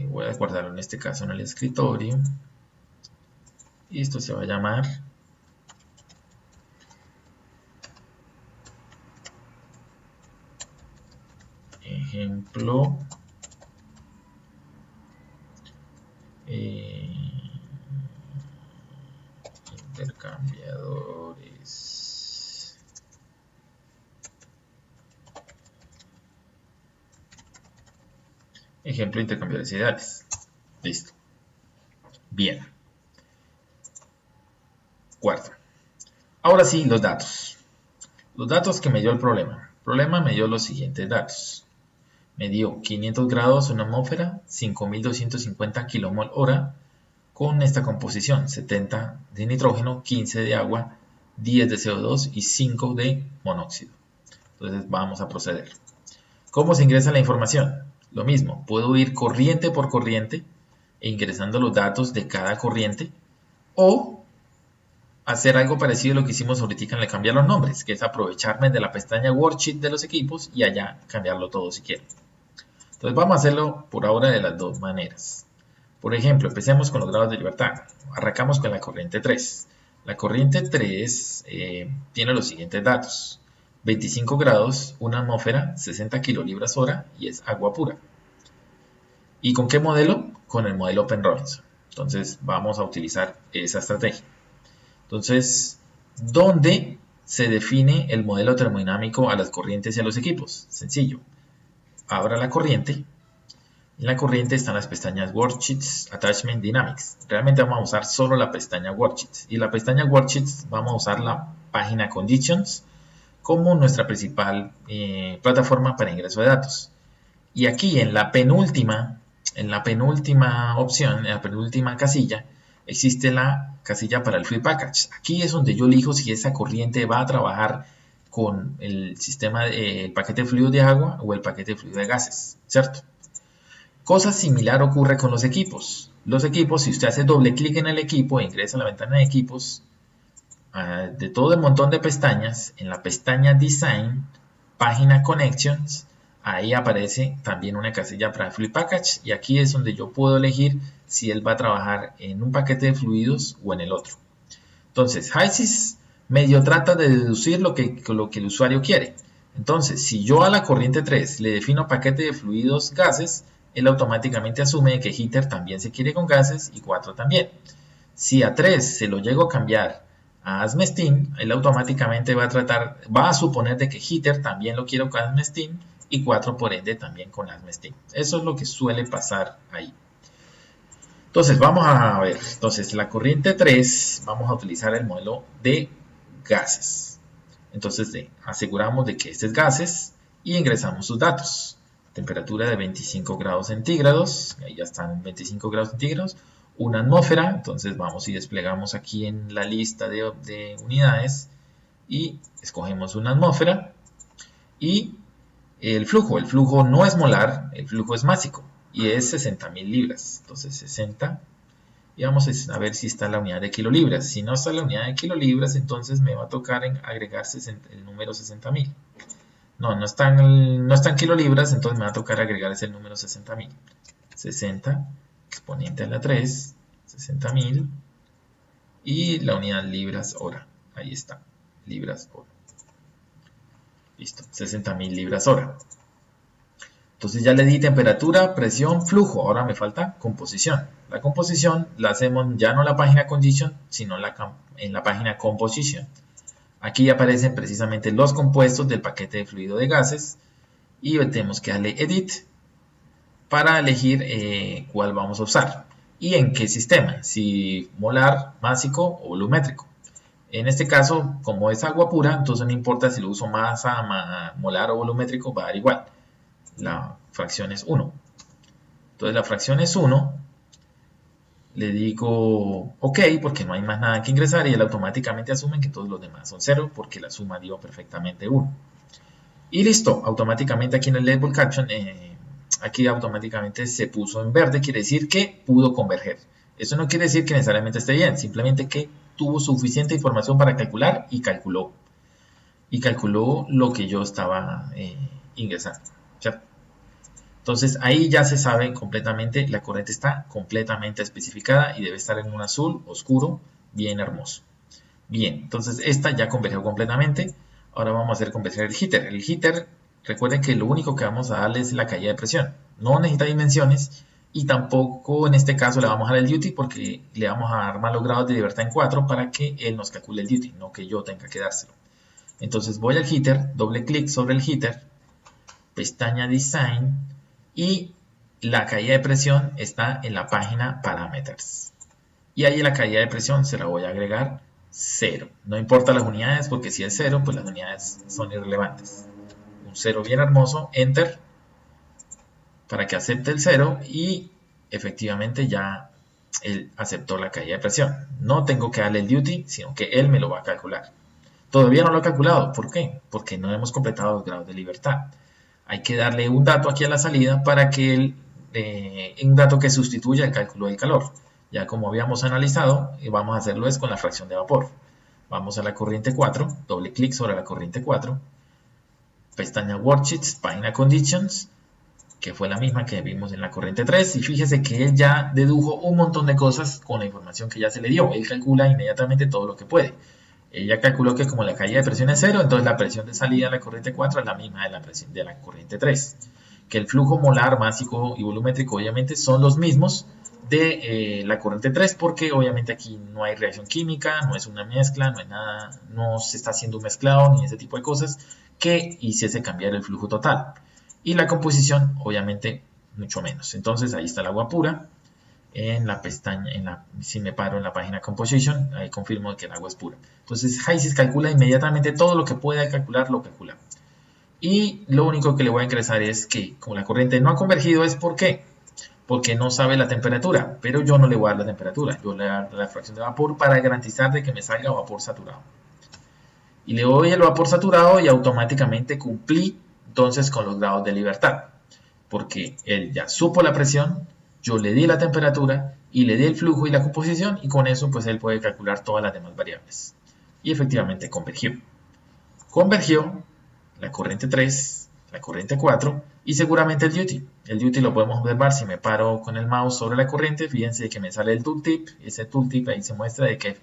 Voy a guardarlo en este caso en el escritorio. Y esto se va a llamar ejemplo intercambiadores. Ejemplo de intercambiadores ideales. Listo. Bien. Cuarto. Ahora sí, los datos. Los datos que me dio el problema. El problema me dio los siguientes datos. Me dio 500 grados una atmósfera, 5250 kmol hora, con esta composición, 70 de nitrógeno, 15 de agua, 10 de CO2 y 5 de monóxido. Entonces vamos a proceder. ¿Cómo se ingresa la información? Lo mismo, puedo ir corriente por corriente e ingresando los datos de cada corriente o hacer algo parecido a lo que hicimos ahorita en cambiar los nombres, que es aprovecharme de la pestaña Worksheet de los equipos y allá cambiarlo todo si quiero. Entonces vamos a hacerlo por ahora de las dos maneras. Por ejemplo, empecemos con los grados de libertad. Arrancamos con la corriente 3. La corriente 3 tiene los siguientes datos. 25 grados, una atmósfera, 60 kilolibras hora y es agua pura. ¿Y con qué modelo? Con el modelo Penn-Robinson. Entonces vamos a utilizar esa estrategia. Entonces, ¿dónde se define el modelo termodinámico a las corrientes y a los equipos? Sencillo. Abra la corriente. En la corriente están las pestañas Worksheets, Attachment, Dynamics. Realmente vamos a usar solo la pestaña Worksheets. Y la pestaña Worksheets vamos a usar la página Conditions como nuestra principal plataforma para ingreso de datos. Y aquí en la penúltima opción, en la penúltima casilla, existe la casilla para el Fluid Package. Aquí es donde yo elijo si esa corriente va a trabajar con el sistema, el paquete de fluido de agua o el paquete de fluido de gases, ¿cierto? Cosa similar ocurre con los equipos. Los equipos, si usted hace doble clic en el equipo e ingresa a la ventana de equipos, de todo el montón de pestañas, en la pestaña Design, página Connections, ahí aparece también una casilla para Fluid Package y aquí es donde yo puedo elegir si él va a trabajar en un paquete de fluidos o en el otro. Entonces, HYSYS medio trata de deducir lo que el usuario quiere. Entonces, si yo a la corriente 3 le defino paquete de fluidos gases, él automáticamente asume que heater también se quiere con gases y 4 también. Si a 3 se lo llego a cambiar a Asmesteam, él automáticamente va a suponer de que heater también lo quiero con Asmesteam y 4 por ende también con Asmesteam. Eso es lo que suele pasar ahí. Entonces vamos a ver, entonces la corriente 3 vamos a utilizar el modelo de gases. Entonces aseguramos de que este es gases y ingresamos sus datos. Temperatura de 25 grados centígrados, ahí ya están 25 grados centígrados. Una atmósfera, entonces vamos y desplegamos aquí en la lista de unidades y escogemos una atmósfera. Y el flujo no es molar, el flujo es másico y es 60.000 libras. Entonces 60 y vamos a ver si está la unidad de kilolibras. Si no está la unidad de kilolibras, entonces me va a tocar agregar el número 60.000. No están kilolibras, entonces me va a tocar agregar ese número 60.000. 60 exponente a la 3, 60.000 y la unidad libras hora. Ahí está, libras hora. Listo, 60.000 libras hora. Entonces ya le di temperatura, presión, flujo. Ahora me falta composición. La composición la hacemos ya no en la página Condition, sino en la página Composition. Aquí aparecen precisamente los compuestos del paquete de fluido de gases y tenemos que darle Edit para elegir cuál vamos a usar y en qué sistema, si molar, másico o volumétrico. En este caso, como es agua pura, entonces no importa si lo uso masa, molar o volumétrico, va a dar igual. La fracción es 1. Entonces la fracción es 1. Le digo OK porque no hay más nada que ingresar y él automáticamente asume que todos los demás son 0 porque la suma dio perfectamente 1. Y listo, automáticamente aquí en el label caption, aquí automáticamente se puso en verde, quiere decir que pudo converger. Eso no quiere decir que necesariamente esté bien, simplemente que tuvo suficiente información para calcular y calculó. Y calculó lo que yo estaba ingresando, ¿cierto? Entonces ahí ya se sabe completamente, la corriente está completamente especificada y debe estar en un azul oscuro, bien hermoso. Bien, entonces esta ya convergió completamente. Ahora vamos a hacer converger el heater. El heater, recuerden que lo único que vamos a darle es la caída de presión. No necesita dimensiones y tampoco en este caso le vamos a dar el duty porque le vamos a armar los grados de libertad en 4 para que él nos calcule el duty, no que yo tenga que dárselo. Entonces voy al heater, doble clic sobre el heater, pestaña Design y la caída de presión está en la página Parameters. Y ahí la caída de presión se la voy a agregar 0. No importa las unidades porque si es 0, pues las unidades son irrelevantes. Un 0 bien hermoso, Enter, para que acepte el 0 y efectivamente ya él aceptó la caída de presión. No tengo que darle el duty, sino que él me lo va a calcular. Todavía no lo ha calculado. ¿Por qué? Porque no hemos completado los grados de libertad. Hay que darle un dato aquí a la salida para que él, un dato que sustituya el cálculo del calor. Ya como habíamos analizado, vamos a hacerlo es con la fracción de vapor. Vamos a la corriente 4, doble clic sobre la corriente 4, pestaña Worksheets, página Conditions, que fue la misma que vimos en la corriente 3, y fíjese que él ya dedujo un montón de cosas con la información que ya se le dio. Él calcula inmediatamente todo lo que puede. Ella calculó que como la caída de presión es 0, entonces la presión de salida de la corriente 4 es la misma de la corriente 3. Que el flujo molar, másico y volumétrico obviamente son los mismos de la corriente 3 porque obviamente aquí no hay reacción química, no es una mezcla, no es nada, no se está haciendo un mezclado ni ese tipo de cosas que hiciese cambiar el flujo total. Y la composición obviamente mucho menos. Entonces ahí está el agua pura. En la pestaña, si me paro en la página Composition, ahí confirmo que el agua es pura. Entonces HYSYS calcula inmediatamente todo lo que pueda calcular, lo calcula. Y lo único que le voy a ingresar es que como la corriente no ha convergido es ¿por qué? Porque no sabe la temperatura, pero yo no le voy a dar la temperatura, yo le voy a dar la fracción de vapor para garantizar de que me salga vapor saturado. Y le doy el vapor saturado y automáticamente cumplí entonces con los grados de libertad, porque él ya supo la presión, yo le di la temperatura y le di el flujo y la composición y con eso pues él puede calcular todas las demás variables. Y efectivamente convergió. Convergió la corriente 3, la corriente 4 y seguramente el duty. El duty lo podemos observar si me paro con el mouse sobre la corriente. Fíjense que me sale el tooltip. Ese tooltip ahí se muestra de que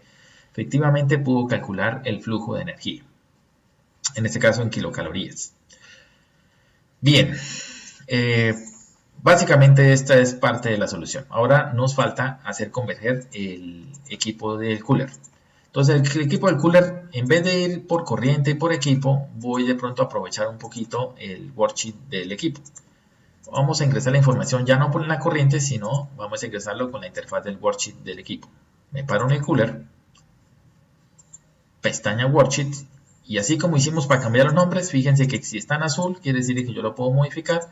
efectivamente pudo calcular el flujo de energía. En este caso en kilocalorías. Bien. Básicamente esta es parte de la solución. Ahora nos falta hacer converger el equipo del cooler. Entonces el equipo del cooler, en vez de ir por corriente y por equipo, voy de pronto a aprovechar un poquito el worksheet del equipo. Vamos a ingresar la información ya no por la corriente, sino vamos a ingresarlo con la interfaz del worksheet del equipo. Me paro en el cooler, pestaña worksheet, y así como hicimos para cambiar los nombres, fíjense que si está en azul, quiere decir que yo lo puedo modificar.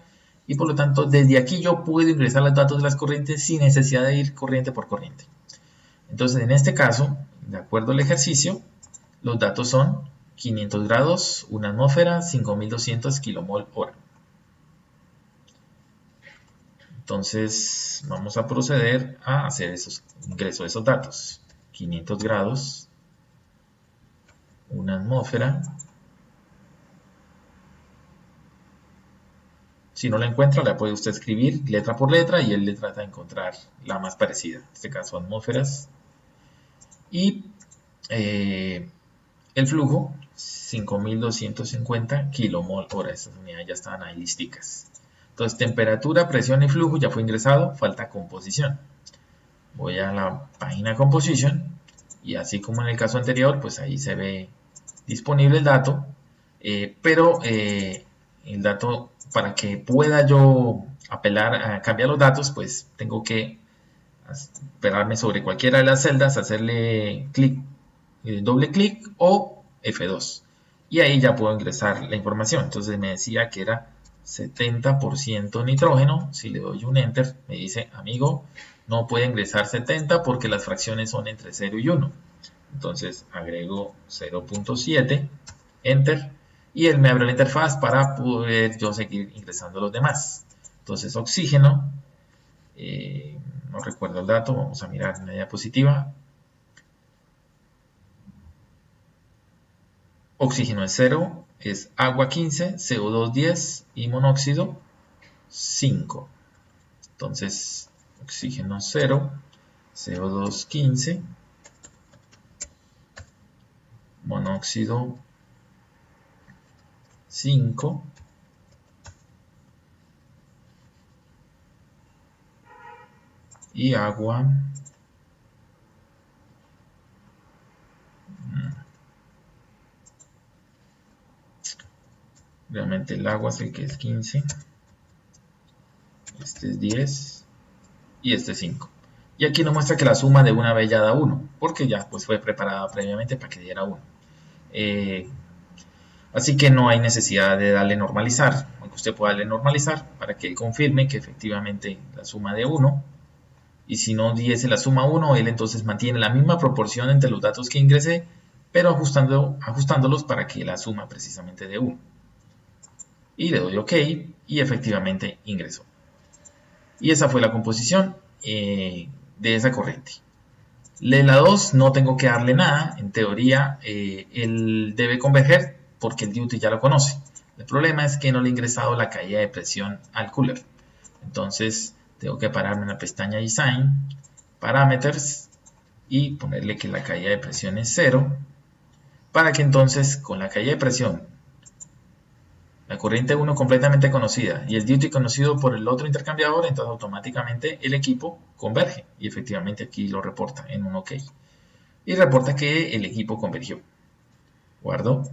Y por lo tanto, desde aquí yo puedo ingresar los datos de las corrientes sin necesidad de ir corriente por corriente. Entonces, en este caso, de acuerdo al ejercicio, los datos son 500 grados, una atmósfera, 5200 kilomol hora. Entonces, vamos a proceder a hacer ingreso de esos datos. 500 grados, una atmósfera. Si no la encuentra, la puede usted escribir letra por letra y él le trata de encontrar la más parecida. En este caso, atmósferas. Y el flujo, 5250 kilomol hora. Estas unidades ya estaban ahí listicas. Entonces, temperatura, presión y flujo ya fue ingresado. Falta composición. Voy a la página Composition. Y así como en el caso anterior, pues ahí se ve disponible el dato. Pero el dato, para que pueda yo apelar a cambiar los datos, pues tengo que esperarme sobre cualquiera de las celdas, hacerle clic, doble clic o F2. Y ahí ya puedo ingresar la información. Entonces me decía que era 70% nitrógeno. Si le doy un enter, me dice, amigo, no puede ingresar 70 porque las fracciones son entre 0 y 1. Entonces agrego 0.7, enter, y él me abre la interfaz para poder yo seguir ingresando los demás. Entonces oxígeno, no recuerdo el dato, vamos a mirar en la diapositiva. Oxígeno es 0, es agua 15, CO2 10 y monóxido 5. Entonces, oxígeno 0, CO2 15, monóxido 5, y agua realmente el agua es el que es 15, este es 10 y este es 5. Y aquí nos muestra que la suma de una vez ya da 1, porque ya pues fue preparada previamente para que diera 1. Así que no hay necesidad de darle normalizar, aunque usted pueda darle normalizar para que él confirme que efectivamente la suma de 1. Y si no diese la suma 1, él entonces mantiene la misma proporción entre los datos que ingresé, pero ajustándolos para que la suma precisamente de 1. Y le doy OK y efectivamente ingresó. Y esa fue la composición de esa corriente. De la 2 no tengo que darle nada, en teoría él debe converger porque el duty ya lo conoce. El problema es que no le he ingresado la caída de presión al cooler. Entonces tengo que pararme en la pestaña Design, Parameters y ponerle que la caída de presión es 0, para que entonces con la caída de presión, la corriente 1 completamente conocida y el duty conocido por el otro intercambiador, entonces automáticamente el equipo converge y efectivamente aquí lo reporta en un OK. Y reporta que el equipo convergió. Guardo.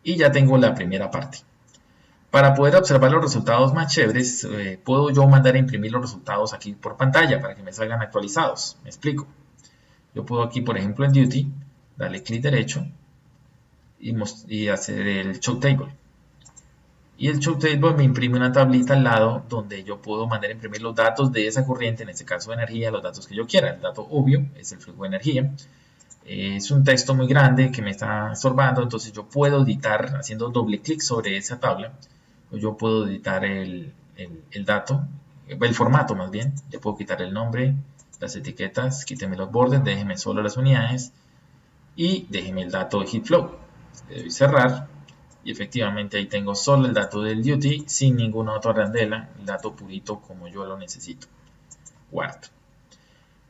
Y ya tengo la primera parte. Para poder observar los resultados más chéveres, puedo yo mandar a imprimir los resultados aquí por pantalla para que me salgan actualizados. Me explico. Yo puedo aquí, por ejemplo, en Duty, darle clic derecho y hacer el Show Table. Y el Show Table me imprime una tablita al lado donde yo puedo mandar a imprimir los datos de esa corriente, en este caso de energía, los datos que yo quiera. El dato obvio es el flujo de energía. Es un texto muy grande que me está estorbando, entonces yo puedo editar haciendo doble clic sobre esa tabla. Yo puedo editar el dato, el formato más bien. Le puedo quitar el nombre, las etiquetas, quíteme los bordes, déjeme solo las unidades y déjeme el dato de heat flow. Le doy cerrar y efectivamente ahí tengo solo el dato del duty sin ninguna otra arandela, el dato purito como yo lo necesito. Guardo.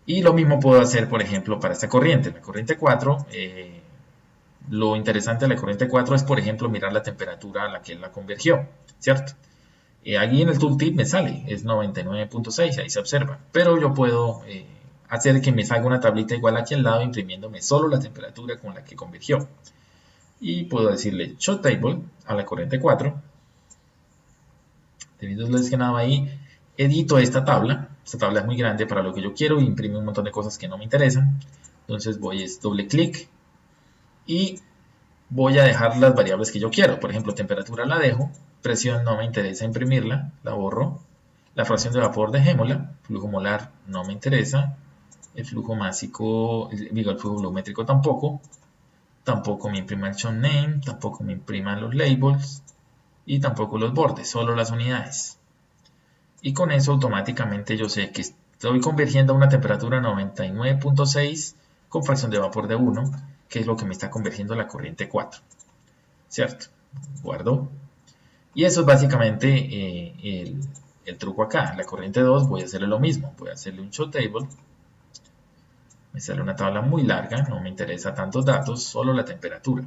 Y lo mismo puedo hacer, por ejemplo, para esta corriente, la corriente 4. Lo interesante de la corriente 4 es, por ejemplo, mirar la temperatura a la que la convergió, ¿cierto? Aquí en el tooltip me sale, es 99.6, ahí se observa. Pero yo puedo hacer que me salga una tablita igual aquí al lado, imprimiéndome solo la temperatura con la que convergió. Y puedo decirle Show Table a la corriente 4. Teniendo seleccionado ahí, edito esta tabla. Esta tabla es muy grande para lo que yo quiero, imprime un montón de cosas que no me interesan. Entonces voy a doble clic y voy a dejar las variables que yo quiero. Por ejemplo, temperatura la dejo, presión no me interesa imprimirla, la borro. La fracción de vapor dejémosla, flujo molar no me interesa, el flujo másico, digo el flujo volumétrico tampoco me imprima el show name, tampoco me impriman los labels y tampoco los bordes, solo las unidades. Y con eso automáticamente yo sé que estoy convergiendo a una temperatura 99.6 con fracción de vapor de 1, que es lo que me está convergiendo la corriente 4, ¿cierto? Guardo. Y eso es básicamente el truco acá. La corriente 2 voy a hacerle lo mismo, voy a hacerle un show table. Me sale una tabla muy larga, no me interesa tantos datos, solo la temperatura.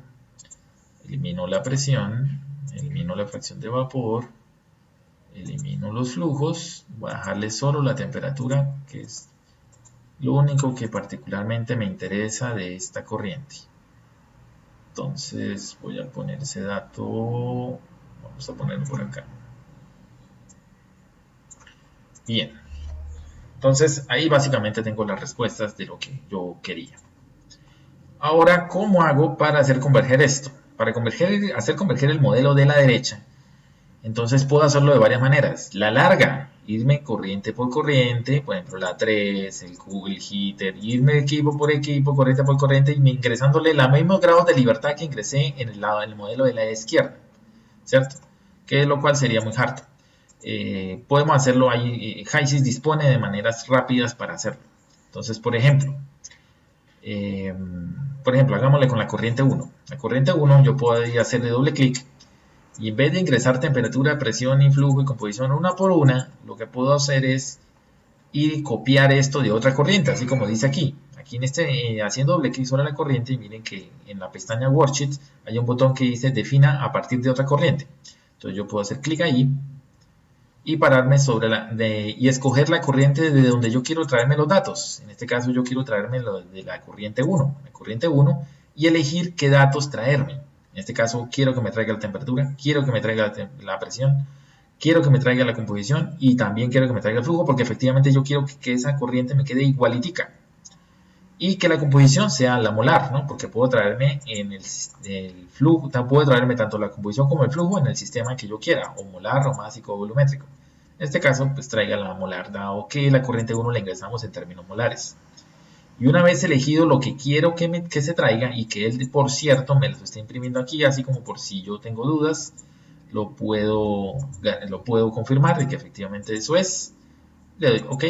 Elimino la presión, elimino la fracción de vapor, elimino los flujos, voy a dejarle solo la temperatura, que es lo único que particularmente me interesa de esta corriente. Entonces voy a poner ese dato, Vamos a ponerlo por acá. Bien. Entonces, ahí básicamente tengo las respuestas de lo que yo quería. Ahora, ¿cómo hago para hacer converger esto? Para hacer converger el modelo de la derecha, entonces puedo hacerlo de varias maneras. La larga, irme corriente por corriente, por ejemplo la 3, el heater, irme equipo por equipo, corriente por corriente, y ingresándole los mismos grados de libertad que ingresé en el modelo de la izquierda, ¿cierto? Que lo cual sería muy harto. Podemos hacerlo ahí, HYSYS dispone de maneras rápidas para hacerlo. Entonces, por ejemplo, hagámosle con la corriente 1. La corriente 1 yo podría hacerle doble clic y en vez de ingresar temperatura, presión, influjo y composición una por una, lo que puedo hacer es ir y copiar esto de otra corriente, así como dice aquí. Aquí haciendo doble clic sobre la corriente, y miren que en la pestaña Worksheet hay un botón que dice defina a partir de otra corriente. Entonces yo puedo hacer clic ahí y pararme y escoger la corriente de donde yo quiero traerme los datos. En este caso yo quiero traerme de la corriente 1, y elegir qué datos traerme. En este caso quiero que me traiga la temperatura, quiero que me traiga la presión, quiero que me traiga la composición y también quiero que me traiga el flujo, porque efectivamente yo quiero que esa corriente me quede igualitica. Y que la composición sea la molar, ¿no? Porque puedo traerme en el flujo, puedo traerme tanto la composición como el flujo en el sistema que yo quiera, o molar, o másico, o volumétrico. En este caso, pues traiga la molar, dado que la corriente 1 la ingresamos en términos molares. Y una vez elegido lo que quiero que se traiga, y que él, por cierto, me lo está imprimiendo aquí, así como por si yo tengo dudas, lo puedo confirmar de que efectivamente eso es. Le doy OK.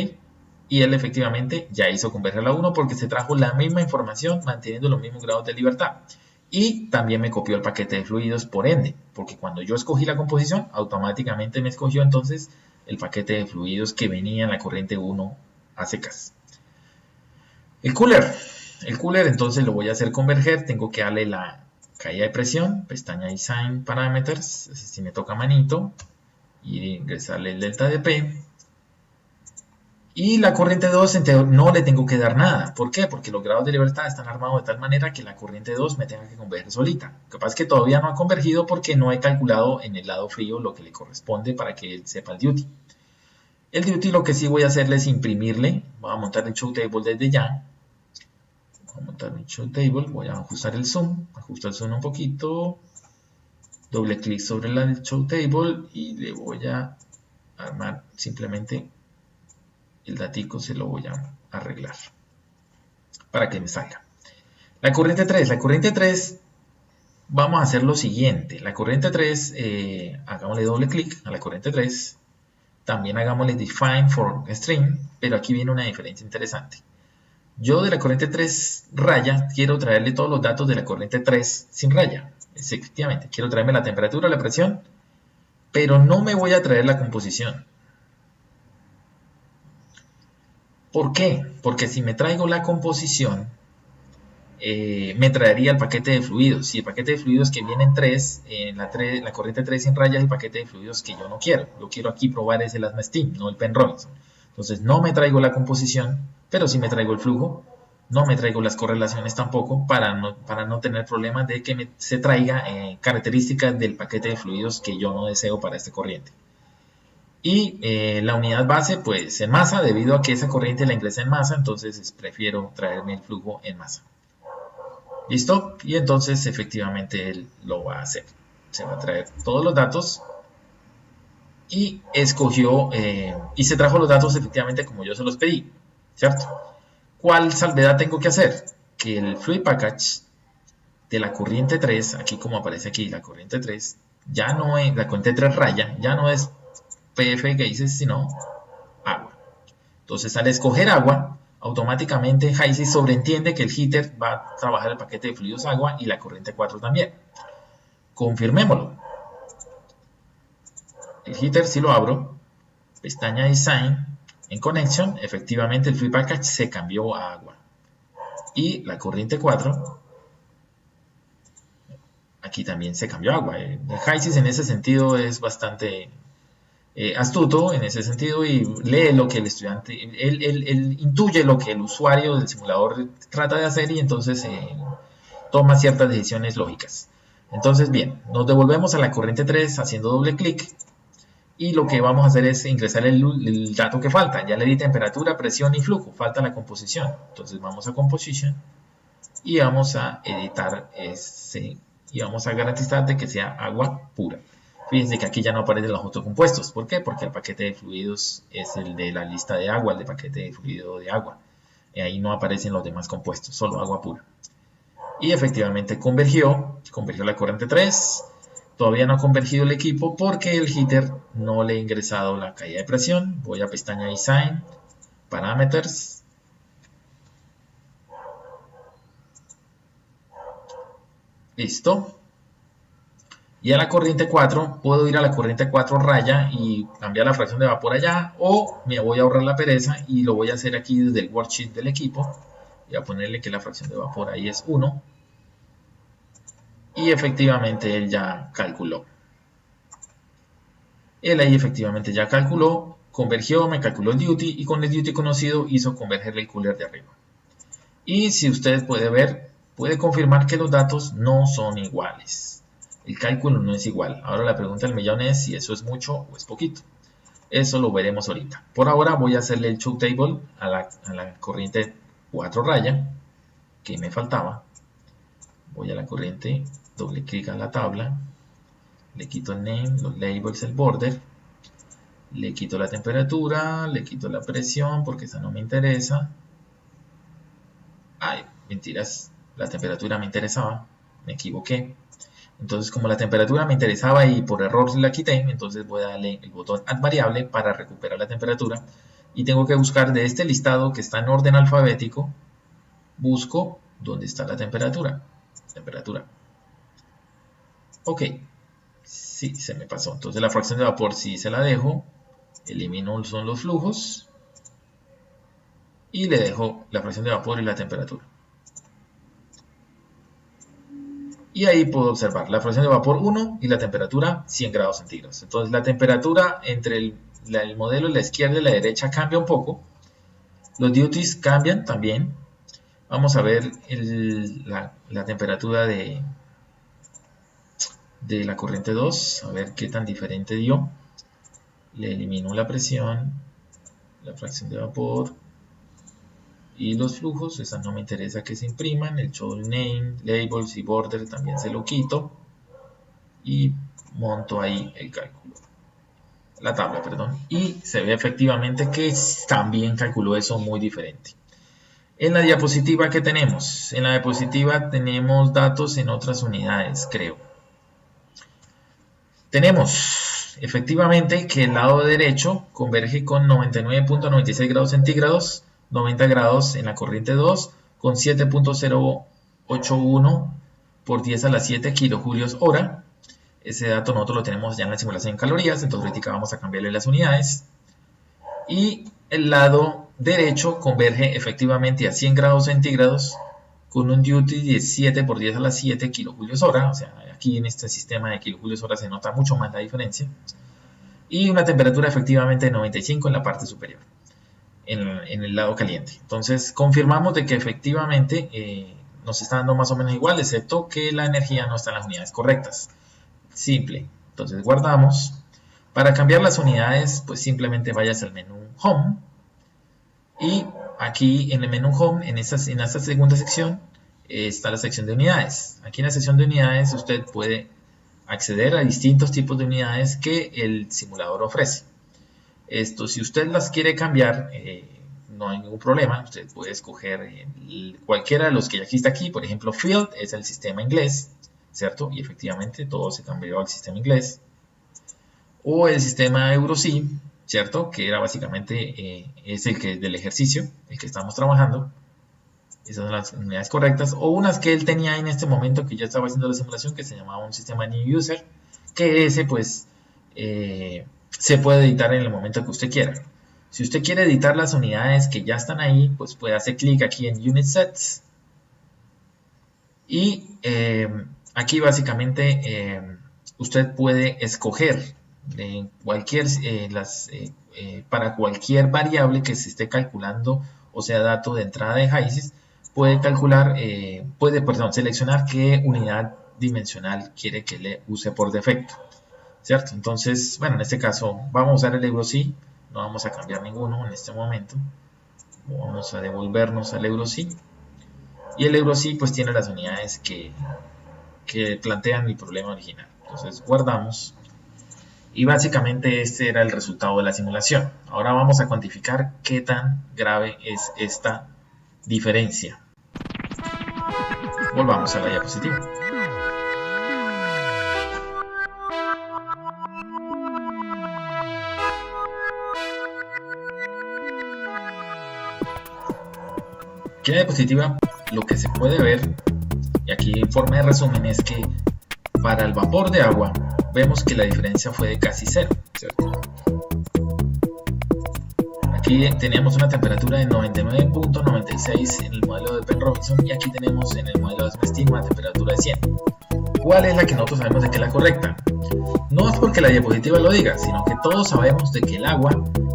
Y él efectivamente ya hizo converger la 1 porque se trajo la misma información manteniendo los mismos grados de libertad. Y también me copió el paquete de fluidos por ende, porque cuando yo escogí la composición, automáticamente me escogió entonces el paquete de fluidos que venía en la corriente 1 a secas. El cooler entonces lo voy a hacer converger. Tengo que darle la caída de presión, pestaña Design Parameters, si me toca manito, y ingresarle el delta de P. Y la corriente 2 no le tengo que dar nada. ¿Por qué? Porque los grados de libertad están armados de tal manera que la corriente 2 me tenga que converger solita. Lo que pasa es que todavía no ha convergido porque no he calculado en el lado frío lo que le corresponde para que él sepa el duty. El duty lo que sí voy a hacerle es imprimirle. Voy a montar el show table desde ya. Voy a montar mi show table. Voy a ajustar el zoom. Ajusto el zoom un poquito. Doble clic sobre el show table y le voy a armar simplemente el datico, se lo voy a arreglar para que me salga. La corriente 3, vamos a hacer lo siguiente. La corriente 3, hagámosle doble clic a la corriente 3. También hagámosle define for string, pero aquí viene una diferencia interesante. Yo de la corriente 3 raya quiero traerle todos los datos de la corriente 3 sin raya. Efectivamente, quiero traerme la temperatura, la presión, pero no me voy a traer la composición. ¿Por qué? Porque si me traigo la composición, me traería el paquete de fluidos. Y el paquete de fluidos que viene en la corriente 3 sin raya es el paquete de fluidos que yo no quiero. Yo quiero aquí probar es el Asma Steam, no el Penn Robinson. Entonces no me traigo la composición, pero sí me traigo el flujo. No me traigo las correlaciones tampoco para no tener problemas de que se traiga características del paquete de fluidos que yo no deseo para esta corriente. Y la unidad base, pues en masa, debido a que esa corriente la ingresé en masa, entonces prefiero traerme el flujo en masa. ¿Listo? Y entonces efectivamente él lo va a hacer. Se va a traer todos los datos y escogió y se trajo los datos efectivamente como yo se los pedí, ¿cierto? ¿Cuál salvedad tengo que hacer? Que el fluid package de la corriente 3, aquí como aparece aquí, la corriente 3, ya no es, la corriente 3 raya, ya no es PF gases, sino agua. Entonces al escoger agua, automáticamente HYSYS sobreentiende que el heater va a trabajar el paquete de fluidos agua y la corriente 4 también. Confirmémoslo. El heater, si lo abro, pestaña Design, en Connection, efectivamente el Fluid Package se cambió a agua. Y la corriente 4, aquí también se cambió a agua. El HYSYS en ese sentido es bastante astuto en ese sentido y lee lo que el estudiante, él intuye lo que el usuario del simulador trata de hacer y entonces toma ciertas decisiones lógicas. Entonces, bien, nos devolvemos a la corriente 3 haciendo doble clic y lo que vamos a hacer es ingresar el dato que falta. Ya le di temperatura, presión y flujo, falta la composición. Entonces vamos a Composition y vamos a editar ese y vamos a garantizar de que sea agua pura. Fíjense que aquí ya no aparecen los otros compuestos. ¿Por qué? Porque el paquete de fluidos es el de la lista de agua, el de paquete de fluido de agua. Y ahí no aparecen los demás compuestos, solo agua pura. Y efectivamente convergió la corriente 3. Todavía no ha convergido el equipo porque el heater no le he ingresado la caída de presión. Voy a pestaña Design, Parameters. Listo. Y a la corriente 4, puedo ir a la corriente 4 raya y cambiar la fracción de vapor allá, o me voy a ahorrar la pereza y lo voy a hacer aquí desde el worksheet del equipo. Voy a ponerle que la fracción de vapor ahí es 1. Y efectivamente él ya calculó. Él ahí efectivamente ya calculó, convergió, me calculó el duty y con el duty conocido hizo converger el cooler de arriba. Y si usted puede ver, puede confirmar que los datos no son iguales. El cálculo no es igual. Ahora la pregunta del millón es si eso es mucho o es poquito. Eso lo veremos ahorita. Por ahora voy a hacerle el show table a la corriente 4 raya que me faltaba. Voy a la corriente, doble clic a la tabla, le quito el name, los labels, el border, le quito la temperatura, le quito la presión porque esa no me interesa. Ay, mentiras, la temperatura me interesaba, me equivoqué. Entonces, como la temperatura me interesaba y por error la quité, entonces voy a darle el botón Add Variable para recuperar la temperatura. Y tengo que buscar de este listado que está en orden alfabético, busco dónde está la temperatura. Ok, sí, se me pasó. Entonces la fracción de vapor sí se la dejo, elimino son los flujos y le dejo la fracción de vapor y la temperatura. Y ahí puedo observar la fracción de vapor 1 y la temperatura 100 grados centígrados. Entonces la temperatura entre el modelo de la izquierda y la derecha cambia un poco. Los duties cambian también. Vamos a ver la temperatura de la corriente 2, a ver qué tan diferente dio. Le elimino la presión, la fracción de vapor y los flujos, esas no me interesa que se impriman. El show name, labels y border también se lo quito y monto ahí el cálculo, la tabla, perdón, y se ve efectivamente que también calculó eso muy diferente. En la diapositiva, ¿qué tenemos? En la diapositiva tenemos datos en otras unidades, creo. Tenemos efectivamente que el lado derecho converge con 99.96 grados centígrados, 90 grados en la corriente 2, con 7.081 por 10 a la 7 kilojulios hora. Ese dato nosotros lo tenemos ya en la simulación en calorías, entonces ahorita vamos a cambiarle las unidades. Y el lado derecho converge efectivamente a 100 grados centígrados con un duty de 7 por 10 a la 7 kilojulios hora, o sea, aquí en este sistema de kilojulios hora se nota mucho más la diferencia, y una temperatura efectivamente de 95 en la parte superior, en el lado caliente. Entonces confirmamos de que efectivamente nos está dando más o menos igual, excepto que la energía no está en las unidades correctas. Simple. Entonces guardamos. Para cambiar las unidades, pues simplemente vayas al menú Home y aquí en el menú Home, en esta segunda sección, está la sección de unidades. Aquí en la sección de unidades usted puede acceder a distintos tipos de unidades que el simulador ofrece. Esto, si usted las quiere cambiar, no hay ningún problema. Usted puede escoger cualquiera de los que aquí está aquí. Por ejemplo, Field es el sistema inglés, ¿cierto? Y efectivamente todo se cambió al sistema inglés. O el sistema EuroSim, ¿cierto? Que era básicamente es el que del ejercicio, el que estamos trabajando. Esas son las unidades correctas. O unas que él tenía en este momento que ya estaba haciendo la simulación, que se llamaba un sistema New User, que ese pues se puede editar en el momento que usted quiera. Si usted quiere editar las unidades que ya están ahí, pues puede hacer clic aquí en Unit Sets. Y aquí básicamente usted puede escoger para cualquier variable que se esté calculando, o sea, dato de entrada de HYSYS, puede seleccionar qué unidad dimensional quiere que le use por defecto, ¿cierto? Entonces, bueno, en este caso vamos a usar el EUROSI, no vamos a cambiar ninguno en este momento. Vamos a devolvernos al EUROSI. Y el EUROSI pues tiene las unidades que plantean el problema original. Entonces guardamos. Y básicamente este era el resultado de la simulación. Ahora vamos a cuantificar qué tan grave es esta diferencia. Volvamos a la diapositiva. Aquí en la diapositiva lo que se puede ver, y aquí en forma de resumen, es que para el vapor de agua vemos que la diferencia fue de casi cero, ¿cierto? Aquí tenemos una temperatura de 99.96 en el modelo de Penn-Robinson y aquí tenemos en el modelo de Asbestin una temperatura de 100. ¿Cuál es la que nosotros sabemos de que es la correcta? No es porque la diapositiva lo diga, sino que todos sabemos de que el agua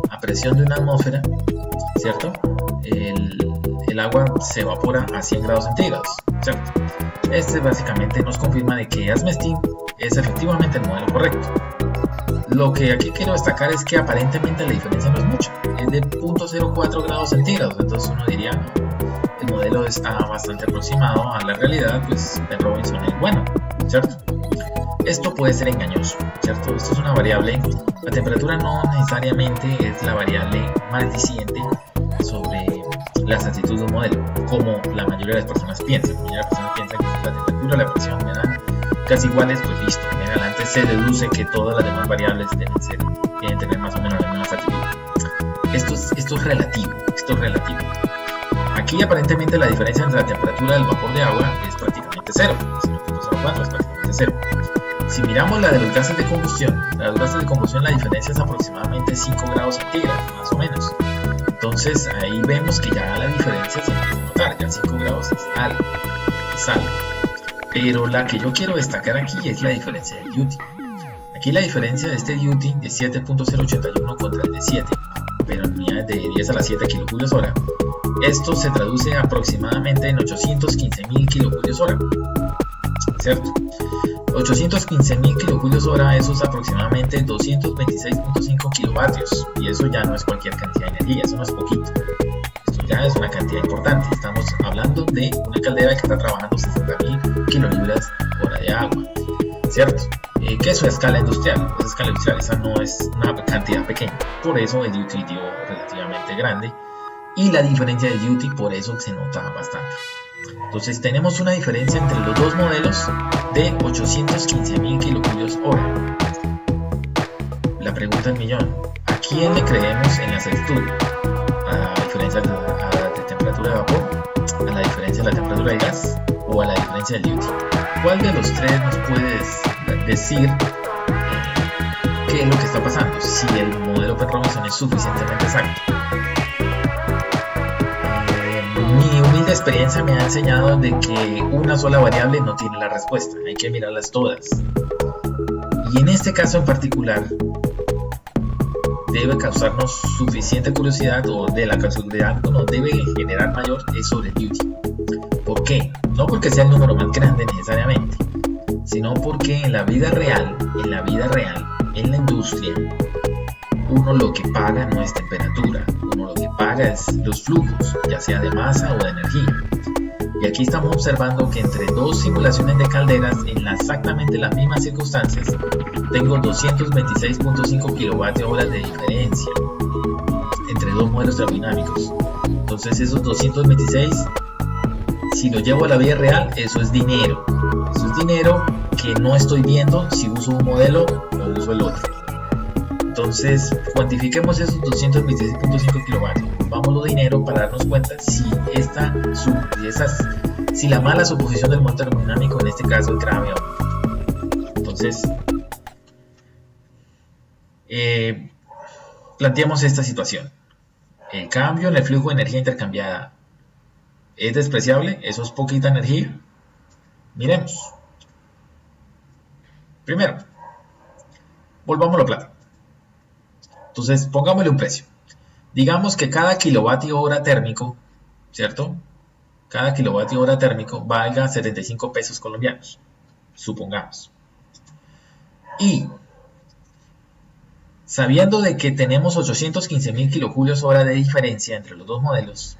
a presión de una atmósfera, ¿cierto? El agua se evapora a 100 grados centígrados, ¿cierto? Este básicamente nos confirma de que Asbestin es efectivamente el modelo correcto. Lo que aquí quiero destacar es que aparentemente la diferencia no es mucha, es de 0.04 grados centígrados, entonces uno diría, el modelo está bastante aproximado a la realidad, pues Penn-Robinson es bueno, ¿cierto? Esto puede ser engañoso, ¿cierto? Esto es una variable, la temperatura no necesariamente es la variable más diciente sobre la exactitud de un modelo, como la mayoría de las personas piensan. La mayoría de las personas piensan que la temperatura, la presión me dan casi iguales, pues listo, en adelante se deduce que todas las demás variables tienen tener más o menos la misma exactitud. Esto es relativo, Aquí aparentemente la diferencia entre la temperatura del vapor de agua es prácticamente cero, 0.04 es prácticamente cero. Si miramos la de los gases de combustión, la diferencia es aproximadamente 5 grados centígrados, más o menos. Entonces ahí vemos que ya la diferencia se empieza a notar, ya 5 grados es algo. Pero la que yo quiero destacar aquí es la diferencia del duty. Aquí la diferencia de este duty de 7.081 contra el de 7, pero en unidades de 10 a la 7 kilojulios hora. Esto se traduce aproximadamente en 815.000 kilojulios hora, ¿cierto? 815.000 kilojulios hora, eso es aproximadamente 226.5 kilovatios, y eso ya no es cualquier cantidad de energía, eso no es poquito, esto ya es una cantidad importante. Estamos hablando de una caldera que está trabajando 60.000 kilolibras hora de agua, ¿cierto? Que es una escala industrial, esa no es una cantidad pequeña, por eso el duty dio relativamente grande, y la diferencia de duty por eso se nota bastante. Entonces tenemos una diferencia entre los dos modelos de 815.000 kilojulios hora. La pregunta del millón, ¿a quién le creemos en la exactitud? ¿A la diferencia de temperatura de vapor? ¿A la diferencia de la temperatura de gas? ¿O a la diferencia del duty? ¿Cuál de los tres nos puede decir qué es lo que está pasando? Si el modelo Penn-Robinson es suficientemente exacto. Mi humilde experiencia me ha enseñado de que una sola variable no tiene la respuesta, hay que mirarlas todas. Y en este caso en particular, debe causarnos suficiente curiosidad, o de la casualidad que nos debe generar mayor, es sobre el duty. ¿Por qué? No porque sea el número más grande necesariamente, sino porque en la vida real, en la industria, uno lo que paga no es temperatura, uno lo que paga es los flujos, ya sea de masa o de energía. Y aquí estamos observando que entre dos simulaciones de calderas en exactamente las mismas circunstancias, tengo 226.5 kWh de diferencia entre dos modelos termodinámicos. Entonces esos 226, si lo llevo a la vida real, eso es dinero. Eso es dinero que no estoy viendo si uso un modelo o uso el otro. Entonces, cuantifiquemos esos 226.5 kilovatios, volvámoslo dinero para darnos cuenta si la mala suposición del modelo termodinámico en este caso es grave o no. Entonces, planteamos esta situación. El cambio en el flujo de energía intercambiada es despreciable, eso es poquita energía. Miremos. Primero, volvámoslo a plata. Entonces, pongámosle un precio. Digamos que cada kilovatio hora térmico, ¿cierto? Cada kilovatio hora térmico valga 75 pesos colombianos. supongamos. Y sabiendo de que tenemos 815.000 kilojulios hora de diferencia entre los dos modelos,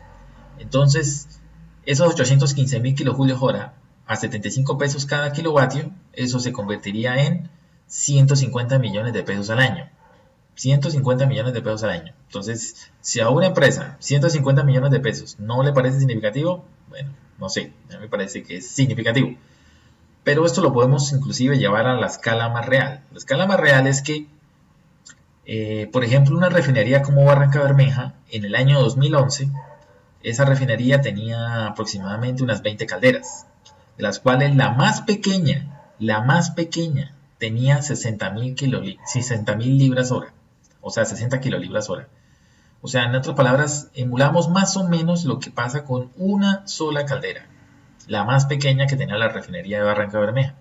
entonces esos 815.000 kilojulios hora a 75 pesos cada kilovatio, eso se convertiría en 150 millones de pesos al año. 150 millones de pesos al año. Entonces, si a una empresa 150 millones de pesos no le parece significativo, bueno, no sé, a mí me parece que es significativo. Pero esto lo podemos inclusive llevar a la escala más real. La escala más real es que, por ejemplo, una refinería como Barranca Bermeja, en el año 2011, esa refinería tenía aproximadamente unas 20 calderas, de las cuales la más pequeña, tenía 60.000 libras hora, o sea, 60 kilolibras hora. O sea, en otras palabras, emulamos más o menos lo que pasa con una sola caldera, la más pequeña que tenía la refinería de Barranca Bermeja.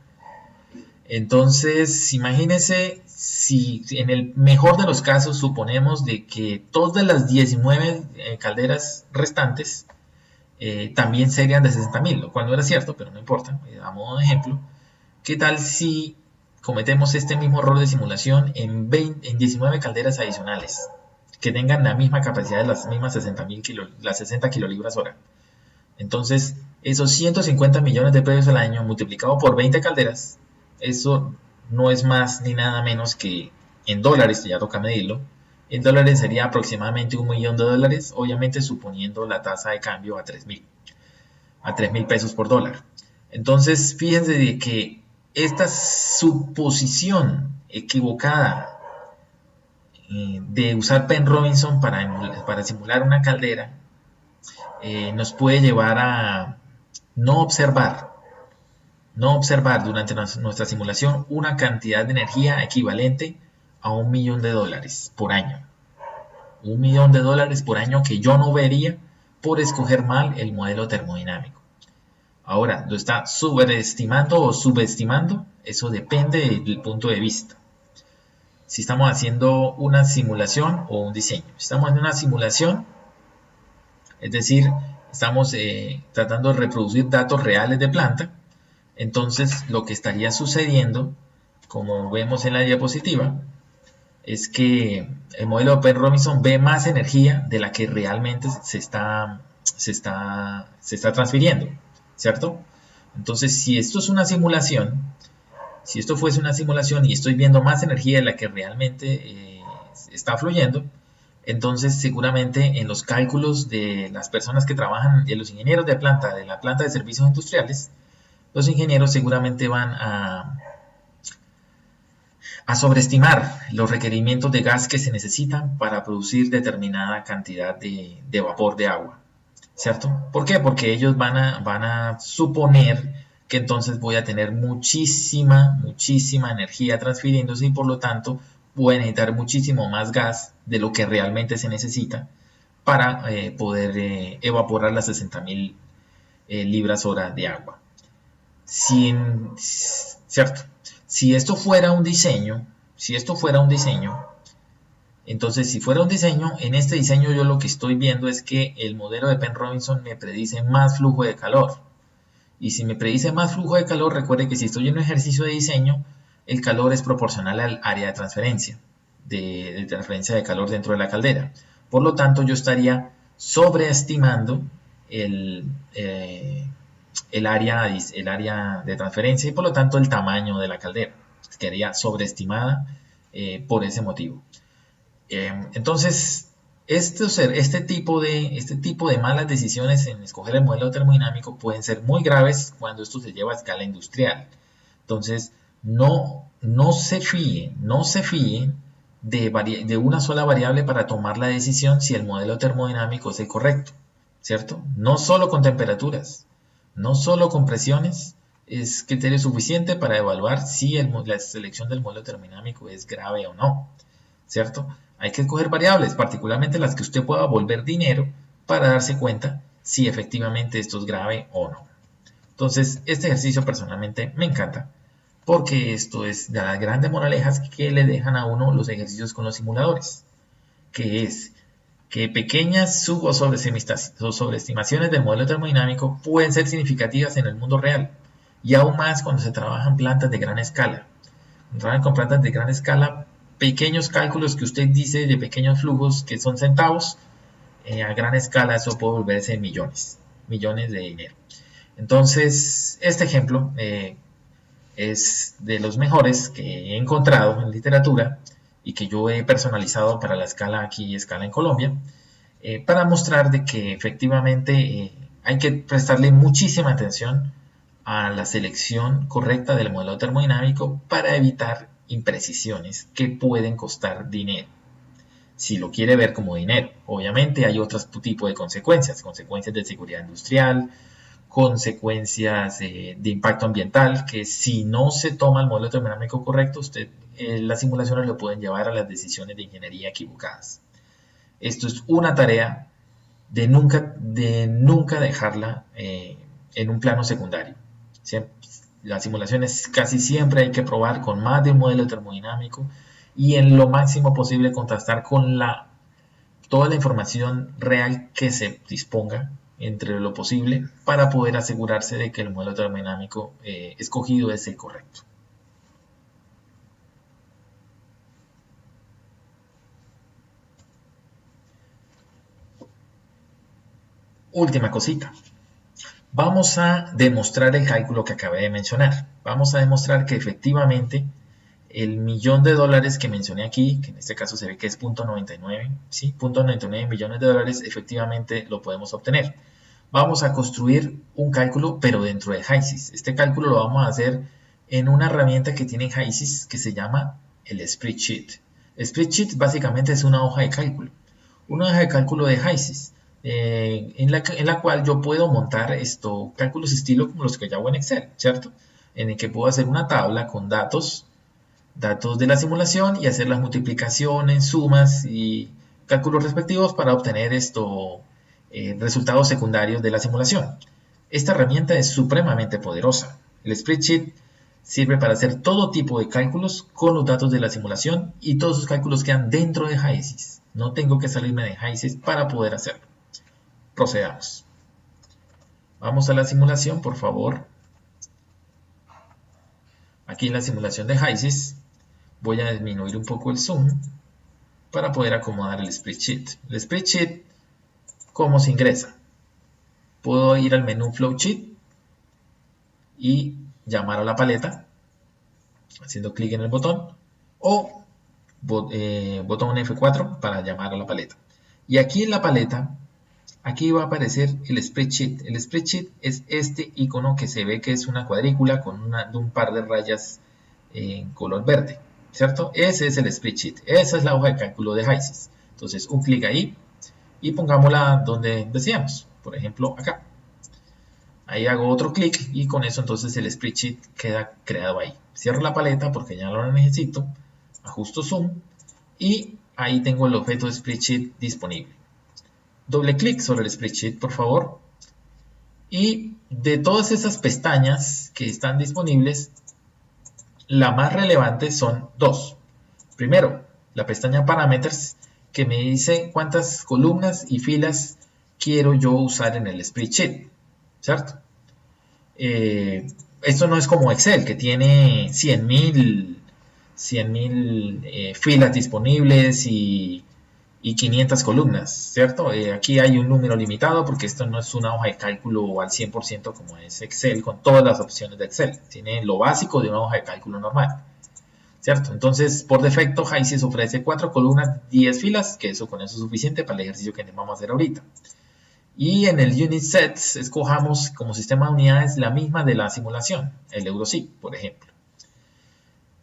Entonces, imagínense si en el mejor de los casos suponemos de que todas las 19 calderas restantes también serían de 60.000, lo cual no era cierto, pero no importa, a modo de ejemplo. ¿Qué tal si cometemos este mismo error de simulación en 19 calderas adicionales que tengan la misma capacidad de las mismas 60 kilolibras hora? Entonces, esos 150 millones de pesos al año multiplicado por 20 calderas, eso no es más ni nada menos que en dólares, ya toca medirlo. En dólares sería aproximadamente $1 millón, obviamente suponiendo la tasa de cambio a 3.000 pesos por dólar. Entonces, fíjense de que esta suposición equivocada de usar Penn Robinson para simular una caldera nos puede llevar a no observar durante nuestra simulación una cantidad de energía equivalente a $1 millón por año. $1 millón por año que yo no vería por escoger mal el modelo termodinámico. Ahora, ¿lo está sobreestimando o subestimando? Eso depende del punto de vista. Si estamos haciendo una simulación o un diseño. Si estamos haciendo una simulación, es decir, estamos tratando de reproducir datos reales de planta, entonces lo que estaría sucediendo, como vemos en la diapositiva, es que el modelo de Penn Robinson ve más energía de la que realmente se está transfiriendo, ¿cierto? Entonces, si esto es una simulación, si esto fuese una simulación y estoy viendo más energía de la que realmente está fluyendo, entonces seguramente en los cálculos de las personas que trabajan, de los ingenieros de la planta de servicios industriales, los ingenieros seguramente van a sobreestimar los requerimientos de gas que se necesitan para producir determinada cantidad de vapor de agua, ¿cierto? ¿Por qué? Porque ellos van a suponer que entonces voy a tener muchísima energía transfiriéndose y por lo tanto voy a necesitar muchísimo más gas de lo que realmente se necesita para poder evaporar las 60.000 libras hora de agua. ¿Cierto? Si esto fuera un diseño, entonces si fuera un diseño, en este diseño yo lo que estoy viendo es que el modelo de Penn Robinson me predice más flujo de calor. Y si me predice más flujo de calor, recuerde que si estoy en un ejercicio de diseño, el calor es proporcional al área de transferencia, de transferencia de calor dentro de la caldera. Por lo tanto, yo estaría sobreestimando el área de transferencia y por lo tanto el tamaño de la caldera. Quedaría sobreestimada por ese motivo. Entonces, este tipo de malas decisiones en escoger el modelo termodinámico pueden ser muy graves cuando esto se lleva a escala industrial. Entonces, no se fíen de una sola variable para tomar la decisión si el modelo termodinámico es el correcto, ¿cierto? No solo con temperaturas, no solo con presiones es criterio suficiente para evaluar si la selección del modelo termodinámico es grave o no, ¿cierto? Hay que escoger variables, particularmente las que usted pueda volver dinero para darse cuenta si efectivamente esto es grave o no. Entonces, este ejercicio personalmente me encanta porque esto es de las grandes moralejas que le dejan a uno los ejercicios con los simuladores, que es que pequeñas sub- o sobreestimaciones del modelo termodinámico pueden ser significativas en el mundo real y aún más cuando se trabajan plantas de gran escala. Cuando trabajan con plantas de gran escala, pequeños cálculos que usted dice de pequeños flujos que son centavos, a gran escala eso puede volverse millones, millones de dinero. Entonces, este ejemplo es de los mejores que he encontrado en literatura y que yo he personalizado para la escala aquí, escala en Colombia, para mostrar de que efectivamente hay que prestarle muchísima atención a la selección correcta del modelo termodinámico para evitar imprecisiones que pueden costar dinero. Si lo quiere ver como dinero, obviamente hay otros tipos de consecuencias, consecuencias de seguridad industrial, consecuencias de impacto ambiental, que si no se toma el modelo termodinámico correcto, las simulaciones lo pueden llevar a las decisiones de ingeniería equivocadas. Esto es una tarea de nunca dejarla en un plano secundario. Las simulaciones casi siempre hay que probar con más de un modelo termodinámico y en lo máximo posible contrastar con toda la información real que se disponga entre lo posible para poder asegurarse de que el modelo termodinámico escogido es el correcto. Última cosita. Vamos a demostrar el cálculo que acabé de mencionar. Vamos a demostrar que efectivamente el $1.000.000 que mencioné aquí, que en este caso se ve que es 0.99, ¿sí? 0.99 millones de dólares, efectivamente lo podemos obtener. Vamos a construir un cálculo, pero dentro de HYSYS. Este cálculo lo vamos a hacer en una herramienta que tiene HYSYS que se llama el Spreadsheet. Spreadsheet básicamente es una hoja de cálculo. Una hoja de cálculo de HYSYS. En la cual yo puedo montar cálculos estilo como los que yo hago en Excel, ¿cierto? En el que puedo hacer una tabla con datos de la simulación y hacer las multiplicaciones, sumas y cálculos respectivos para obtener resultados secundarios de la simulación. Esta herramienta es supremamente poderosa. El Spreadsheet sirve para hacer todo tipo de cálculos con los datos de la simulación y todos esos cálculos quedan dentro de HYSYS. No tengo que salirme de HYSYS para poder hacerlo. Procedamos. Vamos a la simulación, por favor. Aquí en la simulación de HYSYS voy a disminuir un poco el zoom para poder acomodar el spreadsheet. El spreadsheet, ¿cómo se ingresa? Puedo ir al menú Flowsheet y llamar a la paleta haciendo clic en el botón o botón F4 para llamar a la paleta. Y aquí en la paleta, aquí va a aparecer el spreadsheet. El spreadsheet es este icono que se ve que es una cuadrícula con un par de rayas en color verde, ¿cierto? Ese es el spreadsheet. Esa es la hoja de cálculo de HYSYS. Entonces, un clic ahí y pongámosla donde deseamos. Por ejemplo, acá. Ahí hago otro clic y con eso entonces el spreadsheet queda creado ahí. Cierro la paleta porque ya no lo necesito. Ajusto zoom y ahí tengo el objeto de spreadsheet disponible. Doble clic sobre el spreadsheet, por favor. Y de todas esas pestañas que están disponibles, la más relevante son dos. Primero, la pestaña Parameters, que me dice cuántas columnas y filas quiero yo usar en el spreadsheet, ¿cierto? Esto no es como Excel, que tiene 100.000 filas disponibles y 500 columnas, ¿cierto? Aquí hay un número limitado porque esto no es una hoja de cálculo al 100% como es Excel con todas las opciones de Excel. Tiene lo básico de una hoja de cálculo normal, ¿cierto? Entonces, por defecto, HYSYS ofrece 4 columnas, 10 filas, que con eso es suficiente para el ejercicio que vamos a hacer ahorita. Y en el Unit Sets escojamos como sistema de unidades la misma de la simulación, el EuroSig, por ejemplo.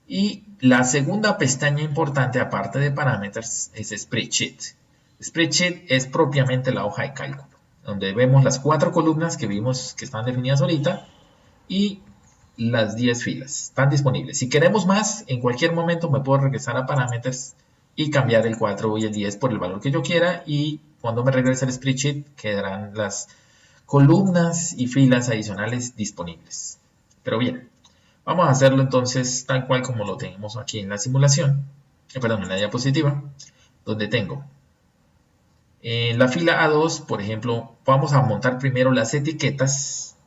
Y la segunda pestaña importante, aparte de Parameters, es Spreadsheet. Spreadsheet es propiamente la hoja de cálculo, donde vemos las 4 columnas que vimos que están definidas ahorita y las 10 filas están disponibles. Si queremos más, en cualquier momento me puedo regresar a Parameters y cambiar el 4 y el 10 por el valor que yo quiera y cuando me regrese al spreadsheet quedarán las columnas y filas adicionales disponibles. Pero bien, vamos a hacerlo entonces tal cual como lo tenemos aquí en la simulación, perdón, en la diapositiva, donde tengo en la fila A2, por ejemplo, vamos a montar primero las etiquetas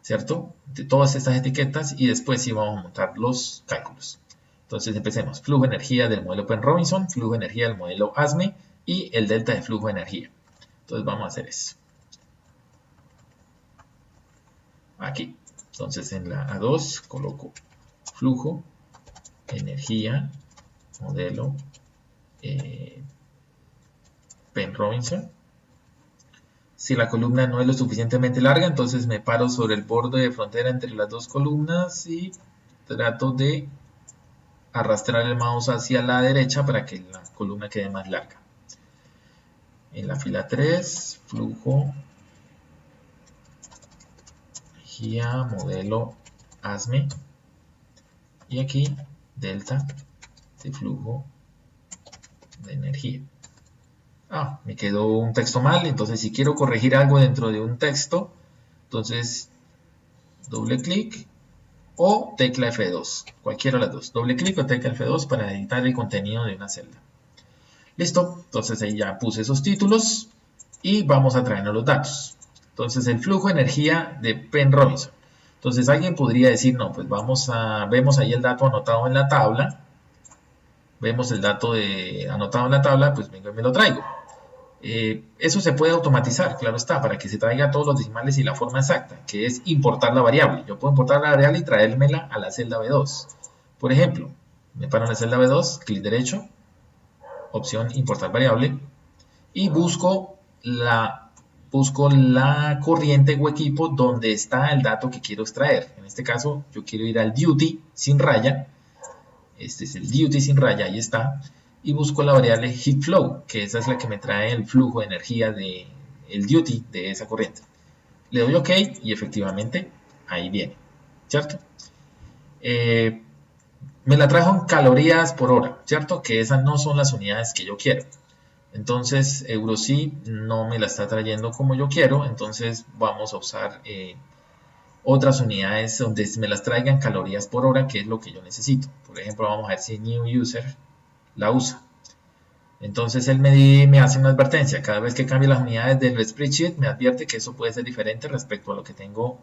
¿cierto? De todas estas etiquetas y después sí vamos a montar los cálculos. Entonces empecemos. Flujo de energía del modelo Penn-Robinson, flujo de energía del modelo ASME y el delta de flujo de energía. Entonces vamos a hacer eso. Aquí. Entonces en la A2 coloco flujo, energía, modelo Penn-Robinson. Si la columna no es lo suficientemente larga, entonces me paro sobre el borde de frontera entre las dos columnas y trato de arrastrar el mouse hacia la derecha para que la columna quede más larga. En la fila 3, flujo, energía, modelo ASME. Y aquí, delta de flujo de energía. Me quedó un texto mal, entonces si quiero corregir algo dentro de un texto, entonces doble clic o tecla F2, cualquiera de las dos, doble clic o tecla F2 para editar el contenido de una celda. Listo, entonces ahí ya puse esos títulos y vamos a traernos los datos. Entonces el flujo de energía de Penn-Robinson. Entonces alguien podría decir, no, pues vemos ahí el dato anotado en la tabla, vemos el dato anotado en la tabla, pues vengo y me lo traigo. Eso se puede automatizar, claro está, para que se traiga todos los decimales y la forma exacta, que es importar la variable. Yo puedo importar la variable y traérmela a la celda B2. Por ejemplo, me paro en la celda B2, clic derecho, opción importar variable, y busco la corriente o equipo donde está el dato que quiero extraer. En este caso, yo quiero ir al duty sin raya. Este es el duty sin raya, ahí está. Y busco la variable heat flow, que esa es la que me trae el flujo de energía del duty de esa corriente. Le doy OK y efectivamente ahí viene, ¿cierto? Me la trajo en calorías por hora, ¿cierto? Que esas no son las unidades que yo quiero. Entonces EuroC no me la está trayendo como yo quiero, entonces vamos a usar otras unidades donde me las traigan calorías por hora, que es lo que yo necesito. Por ejemplo, vamos a ver si New User la usa. Entonces él me hace una advertencia. Cada vez que cambie las unidades del spreadsheet, me advierte que eso puede ser diferente respecto a lo que tengo,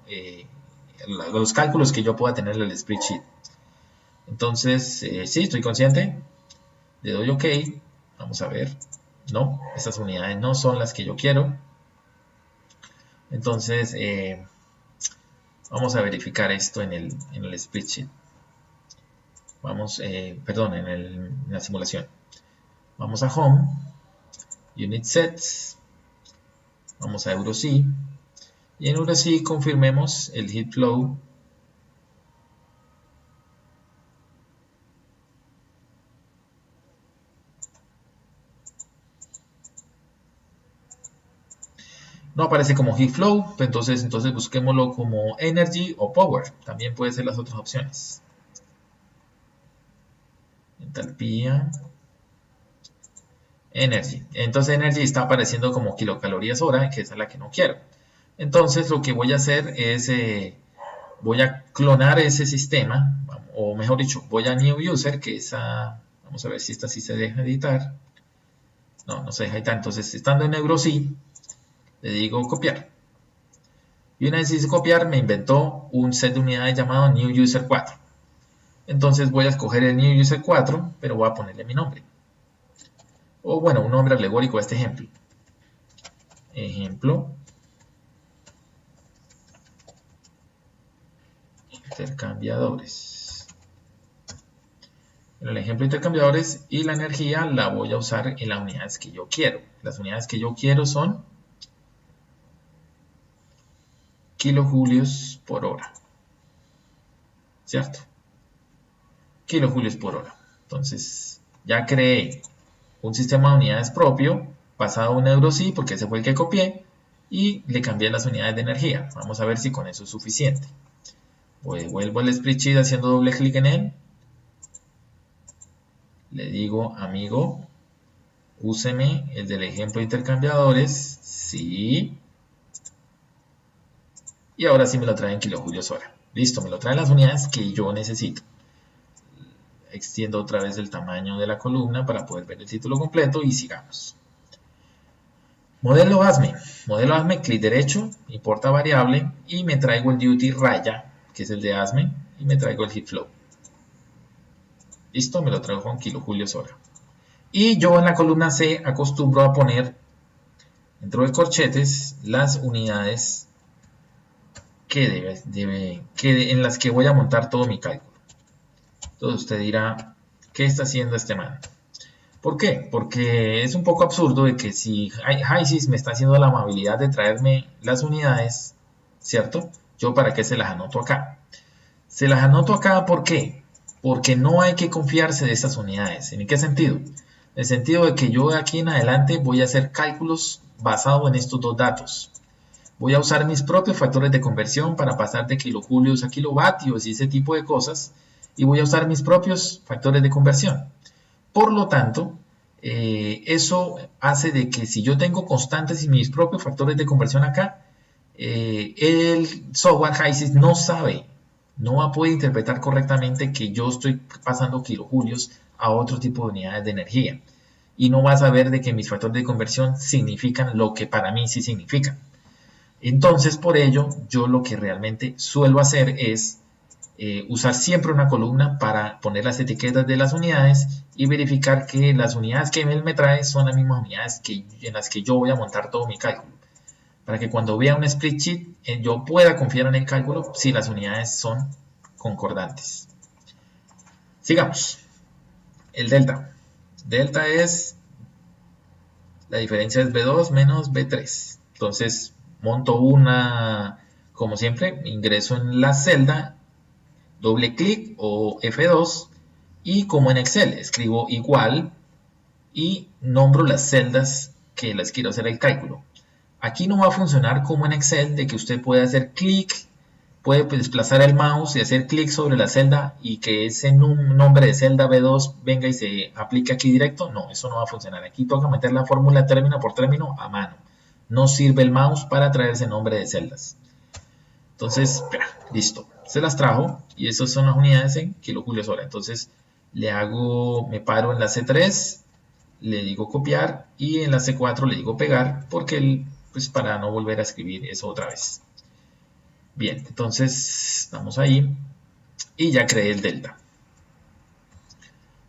los cálculos que yo pueda tener en el spreadsheet. Entonces, sí, estoy consciente. Le doy OK. Vamos a ver. No, estas unidades no son las que yo quiero. Entonces, vamos a verificar esto en el spreadsheet. Vamos, perdón, en la simulación. Vamos a Home, Unit Sets, vamos a EuroC, y en EuroC confirmemos el heat flow. No aparece como heat flow, entonces busquémoslo como energy o power. También pueden ser las otras opciones. Entalpía. Energy. Entonces energy está apareciendo como kilocalorías hora, que esa es la que no quiero. Entonces lo que voy a hacer es, voy a clonar ese sistema, o mejor dicho, voy a New User, que esa, vamos a ver si esta sí se deja editar. No, no se deja editar. Entonces estando en EuroC, le digo copiar. Y una vez hice copiar, me inventó un set de unidades llamado New User 4. Entonces voy a escoger el New User 4, pero voy a ponerle mi nombre. O bueno, un nombre alegórico a este ejemplo. Ejemplo. Intercambiadores. En el ejemplo de intercambiadores y la energía la voy a usar en las unidades que yo quiero. Las unidades que yo quiero son kilojulios por hora. ¿Cierto? Kilojulios por hora. Entonces, ya creé un sistema de unidades propio basado en EuroC, porque ese fue el que copié, y le cambié las unidades de energía. Vamos a ver si con eso es suficiente. Vuelvo al spreadsheet haciendo doble clic en él. Le digo, amigo, úseme el del ejemplo de intercambiadores. Sí. Y ahora sí me lo trae en kilojulios hora. Listo, me lo trae las unidades que yo necesito. Extiendo otra vez el tamaño de la columna para poder ver el título completo y sigamos. Modelo ASME. Modelo ASME, clic derecho, importa variable y me traigo el duty raya, que es el de ASME, y me traigo el heat flow. Listo, me lo traigo con kilojulios hora. Y yo en la columna C acostumbro a poner dentro de corchetes las unidades en las que voy a montar todo mi cálculo. Entonces usted dirá, ¿qué está haciendo este man? ¿Por qué? Porque es un poco absurdo de que si HYSYS me está haciendo la amabilidad de traerme las unidades, ¿cierto? Yo para qué se las anoto acá. Se las anoto acá, ¿por qué? Porque no hay que confiarse de estas unidades. ¿En qué sentido? En el sentido de que yo de aquí en adelante voy a hacer cálculos basados en estos dos datos. Voy a usar mis propios factores de conversión para pasar de kilojulios a kilovatios y ese tipo de cosas. Y voy a usar mis propios factores de conversión. Por lo tanto, eso hace de que si yo tengo constantes y mis propios factores de conversión acá, el software HYSYS no sabe, no va a poder interpretar correctamente que yo estoy pasando kilojulios a otro tipo de unidades de energía. Y no va a saber de que mis factores de conversión significan lo que para mí sí significan. Entonces, por ello, yo lo que realmente suelo hacer es usar siempre una columna para poner las etiquetas de las unidades y verificar que las unidades que él me trae son las mismas unidades en las que yo voy a montar todo mi cálculo. Para que cuando vea un split sheet yo pueda confiar en el cálculo si las unidades son concordantes. Sigamos. El delta. Delta es, la diferencia es B2 menos B3. Entonces monto una, como siempre, ingreso en la celda, doble clic o F2 y como en Excel escribo igual y nombro las celdas que les quiero hacer el cálculo. Aquí no va a funcionar como en Excel de que usted puede hacer clic, puede desplazar el mouse y hacer clic sobre la celda y que ese nombre de celda B2 venga y se aplique aquí directo. No, eso no va a funcionar. Aquí toca meter la fórmula término por término a mano. No sirve el mouse para traer ese nombre de celdas. Entonces, listo. Se las trajo y esas son las unidades en kilojulios hora. Entonces, me paro en la C3, le digo copiar y en la C4 le digo pegar porque pues para no volver a escribir eso otra vez. Bien, entonces estamos ahí y ya creé el delta.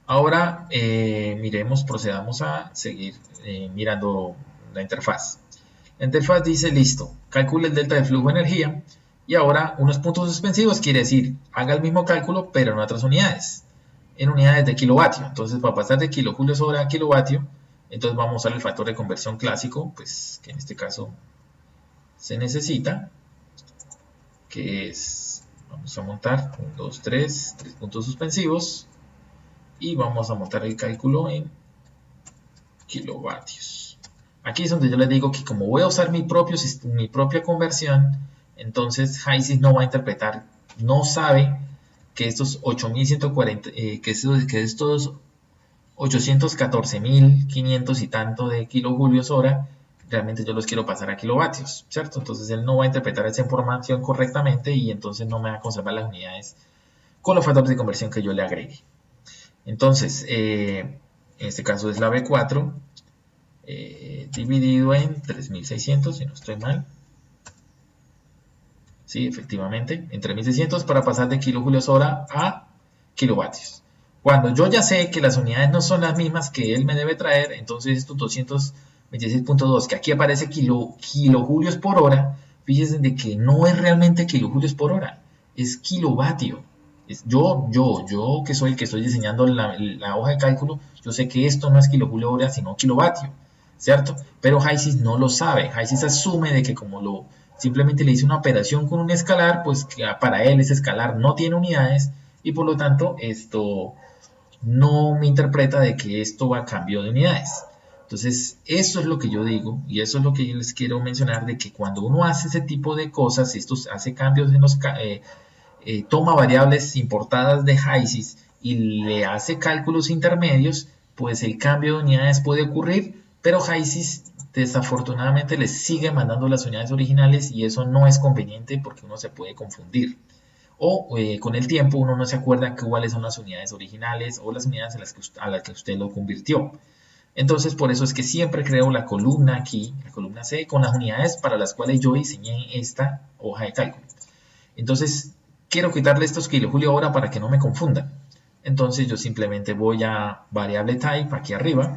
Ahora procedamos a seguir mirando la interfaz. La interfaz dice listo, calcule el delta de flujo de energía y ahora unos puntos suspensivos quiere decir haga el mismo cálculo pero en otras unidades, en unidades de kilovatio. Entonces para pasar de kilojulios hora a kilovatio, entonces vamos a usar el factor de conversión clásico, pues que en este caso se necesita, que es, vamos a montar 1, 2, 3 puntos suspensivos y vamos a montar el cálculo en kilovatios. Aquí es donde yo les digo que como voy a usar mi propia conversión, entonces HYSYS no va a interpretar, no sabe que estos 8140, que estos 814.500 y tanto de kilojulios hora, realmente yo los quiero pasar a kilovatios, ¿cierto? Entonces él no va a interpretar esa información correctamente y entonces no me va a conservar las unidades con los factores de conversión que yo le agregue. Entonces, en este caso es la B4, dividido en 3600, si no estoy mal. Sí, efectivamente, en 3600 para pasar de kilojulios hora a kilovatios. Cuando yo ya sé que las unidades no son las mismas que él me debe traer, entonces estos 226.2, que aquí aparece kilojulios por hora, fíjense de que no es realmente kilojulios por hora, es kilovatio. Yo que soy el que estoy diseñando la hoja de cálculo, yo sé que esto no es kilojulio hora, sino kilovatio, ¿cierto? Pero HYSYS no lo sabe. HYSYS asume de que como simplemente le hice una operación con un escalar, pues que para él ese escalar no tiene unidades y por lo tanto esto no me interpreta de que esto va a cambio de unidades. Entonces, eso es lo que yo digo y eso es lo que yo les quiero mencionar, de que cuando uno hace ese tipo de cosas, esto hace cambios en toma variables importadas de HYSYS y le hace cálculos intermedios, pues el cambio de unidades puede ocurrir, pero HYSYS desafortunadamente le sigue mandando las unidades originales y eso no es conveniente porque uno se puede confundir. O con el tiempo uno no se acuerda cuáles son las unidades originales o las unidades a las que usted lo convirtió. Entonces, por eso es que siempre creo la columna aquí, la columna C, con las unidades para las cuales yo diseñé esta hoja de cálculo. Entonces, quiero quitarle estos kilojulios hora para que no me confundan. Entonces, yo simplemente voy a variable type aquí arriba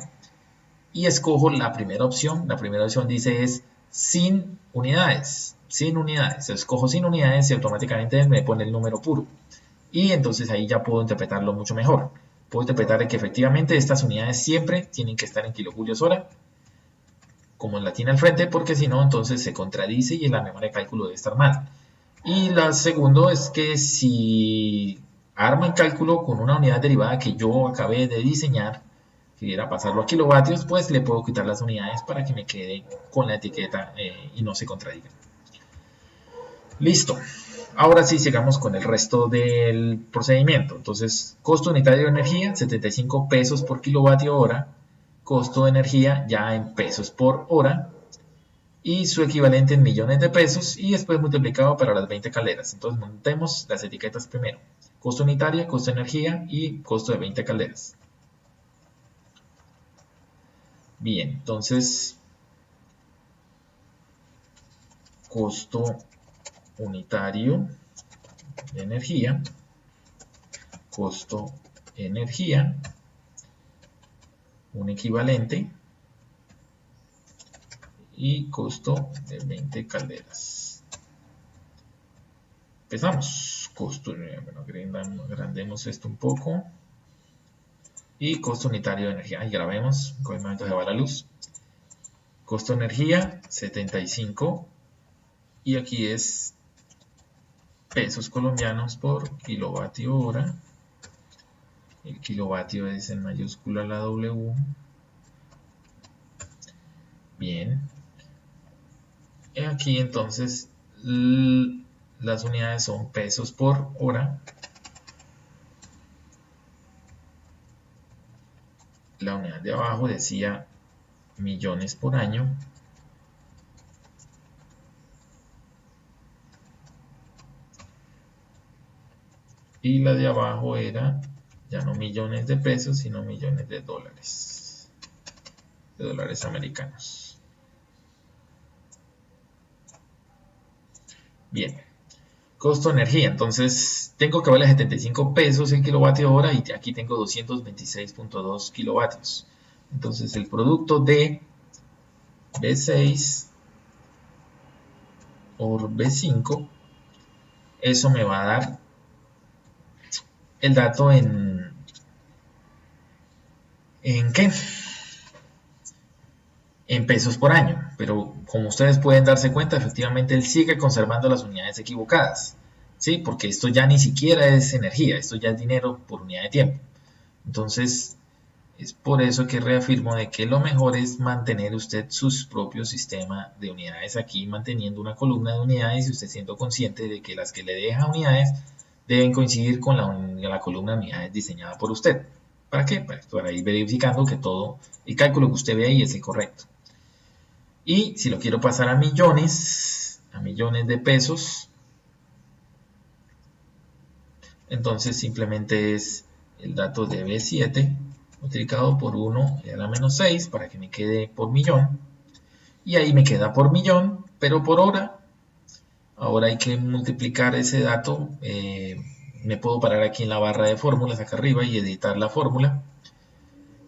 y escojo la primera opción. La primera opción dice es sin unidades. Sin unidades. Escojo sin unidades y automáticamente me pone el número puro. Y entonces ahí ya puedo interpretarlo mucho mejor. Puedo interpretar que efectivamente estas unidades siempre tienen que estar en kilojulios hora, como la tiene al frente, porque si no, entonces se contradice y la memoria de cálculo debe estar mal. Y la segundo es que si arma el cálculo con una unidad derivada que yo acabé de diseñar, quisiera pasarlo a kilovatios, pues le puedo quitar las unidades para que me quede con la etiqueta y no se contradiga. Listo. Ahora sí, sigamos con el resto del procedimiento. Entonces, costo unitario de energía, 75 pesos por kilovatio hora. Costo de energía ya en pesos por hora. Y su equivalente en millones de pesos. Y después multiplicado para las 20 calderas. Entonces, montemos las etiquetas primero. Costo unitario, costo de energía y costo de 20 calderas. Bien, entonces, costo unitario de energía, costo energía, un equivalente y costo de 20 calderas. Empezamos. Costo, bueno, agrandemos esto un poco. Y costo unitario de energía. Ahí grabemos, con el momento se va la luz. Costo de energía, 75. Y aquí es pesos colombianos por kilovatio hora. El kilovatio es en mayúscula la W. Bien. Aquí entonces las unidades son pesos por hora. La unidad de abajo decía millones por año. Y la de abajo era ya no millones de pesos, sino millones de dólares. De dólares americanos. Bien. Costo de energía. Entonces, tengo que valer 75 pesos el kilovatio hora y aquí tengo 226.2 kilovatios. Entonces, el producto de B6 por B5, eso me va a dar el dato ¿en qué? En pesos por año, pero como ustedes pueden darse cuenta, efectivamente él sigue conservando las unidades equivocadas, ¿sí? Porque esto ya ni siquiera es energía, esto ya es dinero por unidad de tiempo. Entonces, es por eso que reafirmo de que lo mejor es mantener usted su propio sistema de unidades aquí, manteniendo una columna de unidades y usted siendo consciente de que las que le deja unidades deben coincidir con la columna de unidades diseñada por usted. ¿Para qué? Para ir verificando que todo el cálculo que usted ve ahí es el correcto. Y si lo quiero pasar a millones de pesos, entonces simplemente es el dato de B7 multiplicado por 1 a la menos 6 para que me quede por millón. Y ahí me queda por millón, pero por hora. Ahora hay que multiplicar ese dato. Me puedo parar aquí en la barra de fórmulas acá arriba y editar la fórmula.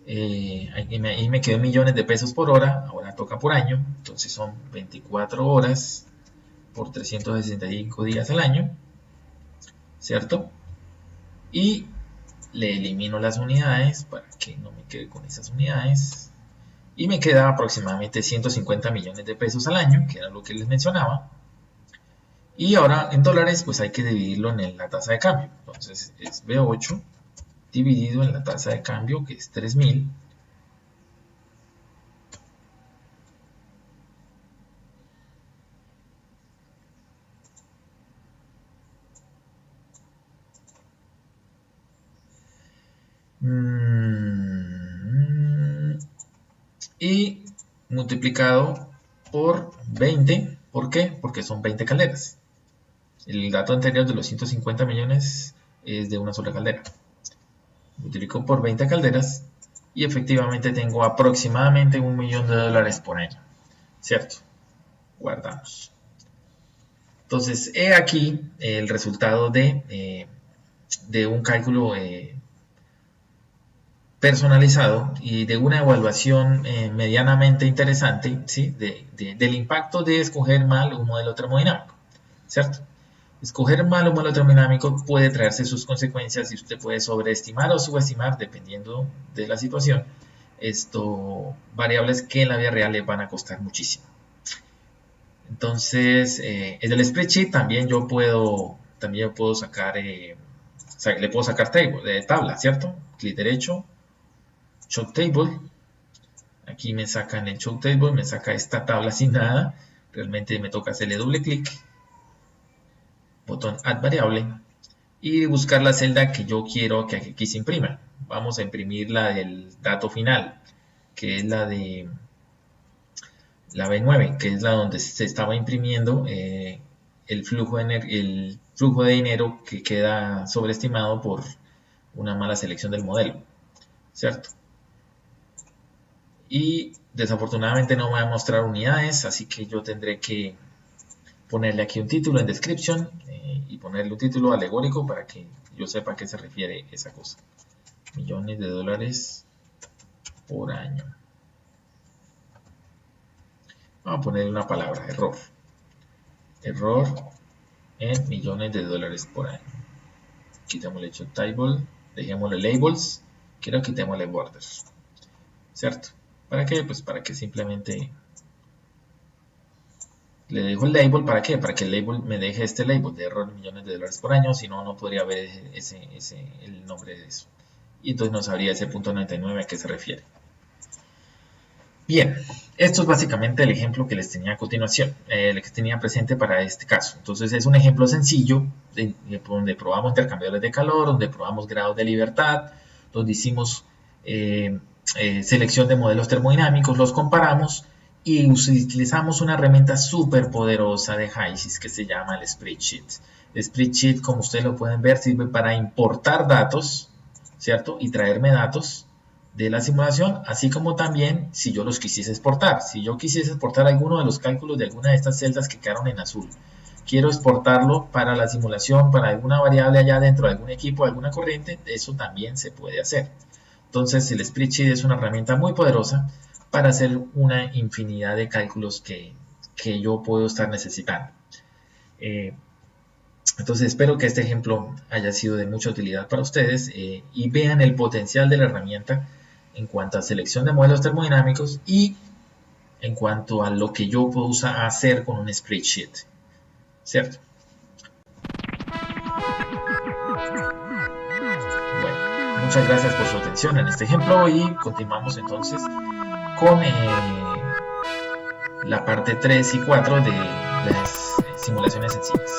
Ahí me quedó millones de pesos por hora. Ahora toca por año. Entonces son 24 horas por 365 días al año. ¿Cierto? Y le elimino las unidades para que no me quede con esas unidades. Y me queda aproximadamente 150 millones de pesos al año, que era lo que les mencionaba. Y ahora en dólares pues hay que dividirlo en la tasa de cambio. Entonces es B8 dividido en la tasa de cambio, que es 3000. Y multiplicado por 20. ¿Por qué? Porque son 20 calderas. El dato anterior de los 150 millones es de una sola caldera. Multiplico por 20 calderas y efectivamente tengo aproximadamente $1.000.000 por año, ¿cierto? Guardamos. Entonces, he aquí el resultado de un cálculo personalizado y de una evaluación medianamente interesante, ¿sí? Del impacto de escoger mal un modelo termodinámico, ¿cierto? Escoger mal un modelo termodinámico puede traerse sus consecuencias y usted puede sobreestimar o subestimar, dependiendo de la situación, variables que en la vida real le van a costar muchísimo. Entonces, en el spreadsheet también yo puedo sacar, le puedo sacar tabla, ¿cierto? Clic derecho, Show Table. Aquí me saca en el Show Table, me saca esta tabla sin nada. Realmente me toca hacerle doble clic, botón Add Variable y buscar la celda que yo quiero que aquí se imprima. Vamos a imprimir la del dato final, que es la de la B9, que es la donde se estaba imprimiendo el flujo de dinero que queda sobreestimado por una mala selección del modelo, ¿cierto? Y desafortunadamente no me va a mostrar unidades, así que yo tendré que ponerle aquí un título en description y ponerle un título alegórico para que yo sepa a qué se refiere esa cosa. $1.000.000 por año. Vamos a ponerle una palabra, error. Error en $1.000.000 por año. Quitémosle Show Table, dejémosle labels, quiero quitémosle borders, ¿cierto? ¿Para qué? Pues para que simplemente le dejo el label. ¿Para qué? Para que el label me deje este label de error $1.000.000 por año, si no, no podría ver el nombre de eso. Y entonces no sabría ese punto 99 a qué se refiere. Bien, esto es básicamente el ejemplo que les tenía a continuación, el que tenía presente para este caso. Entonces es un ejemplo sencillo donde probamos intercambiadores de calor, donde probamos grados de libertad, donde hicimos selección de modelos termodinámicos, los comparamos y utilizamos una herramienta súper poderosa de HYSYS que se llama el spreadsheet. El spreadsheet, como ustedes lo pueden ver, sirve para importar datos, ¿cierto? Y traerme datos de la simulación, así como también si yo los quisiese exportar. Si yo quisiese exportar alguno de los cálculos de alguna de estas celdas que quedaron en azul, quiero exportarlo para la simulación, para alguna variable allá dentro de algún equipo, alguna corriente, eso también se puede hacer. Entonces el spreadsheet es una herramienta muy poderosa para hacer una infinidad de cálculos que yo puedo estar necesitando. Entonces espero que este ejemplo haya sido de mucha utilidad para ustedes y vean el potencial de la herramienta en cuanto a selección de modelos termodinámicos y en cuanto a lo que yo puedo hacer con un spreadsheet, ¿cierto? Bueno, muchas gracias por su atención en este ejemplo y continuamos entonces con la parte 3 y 4 de las simulaciones sencillas.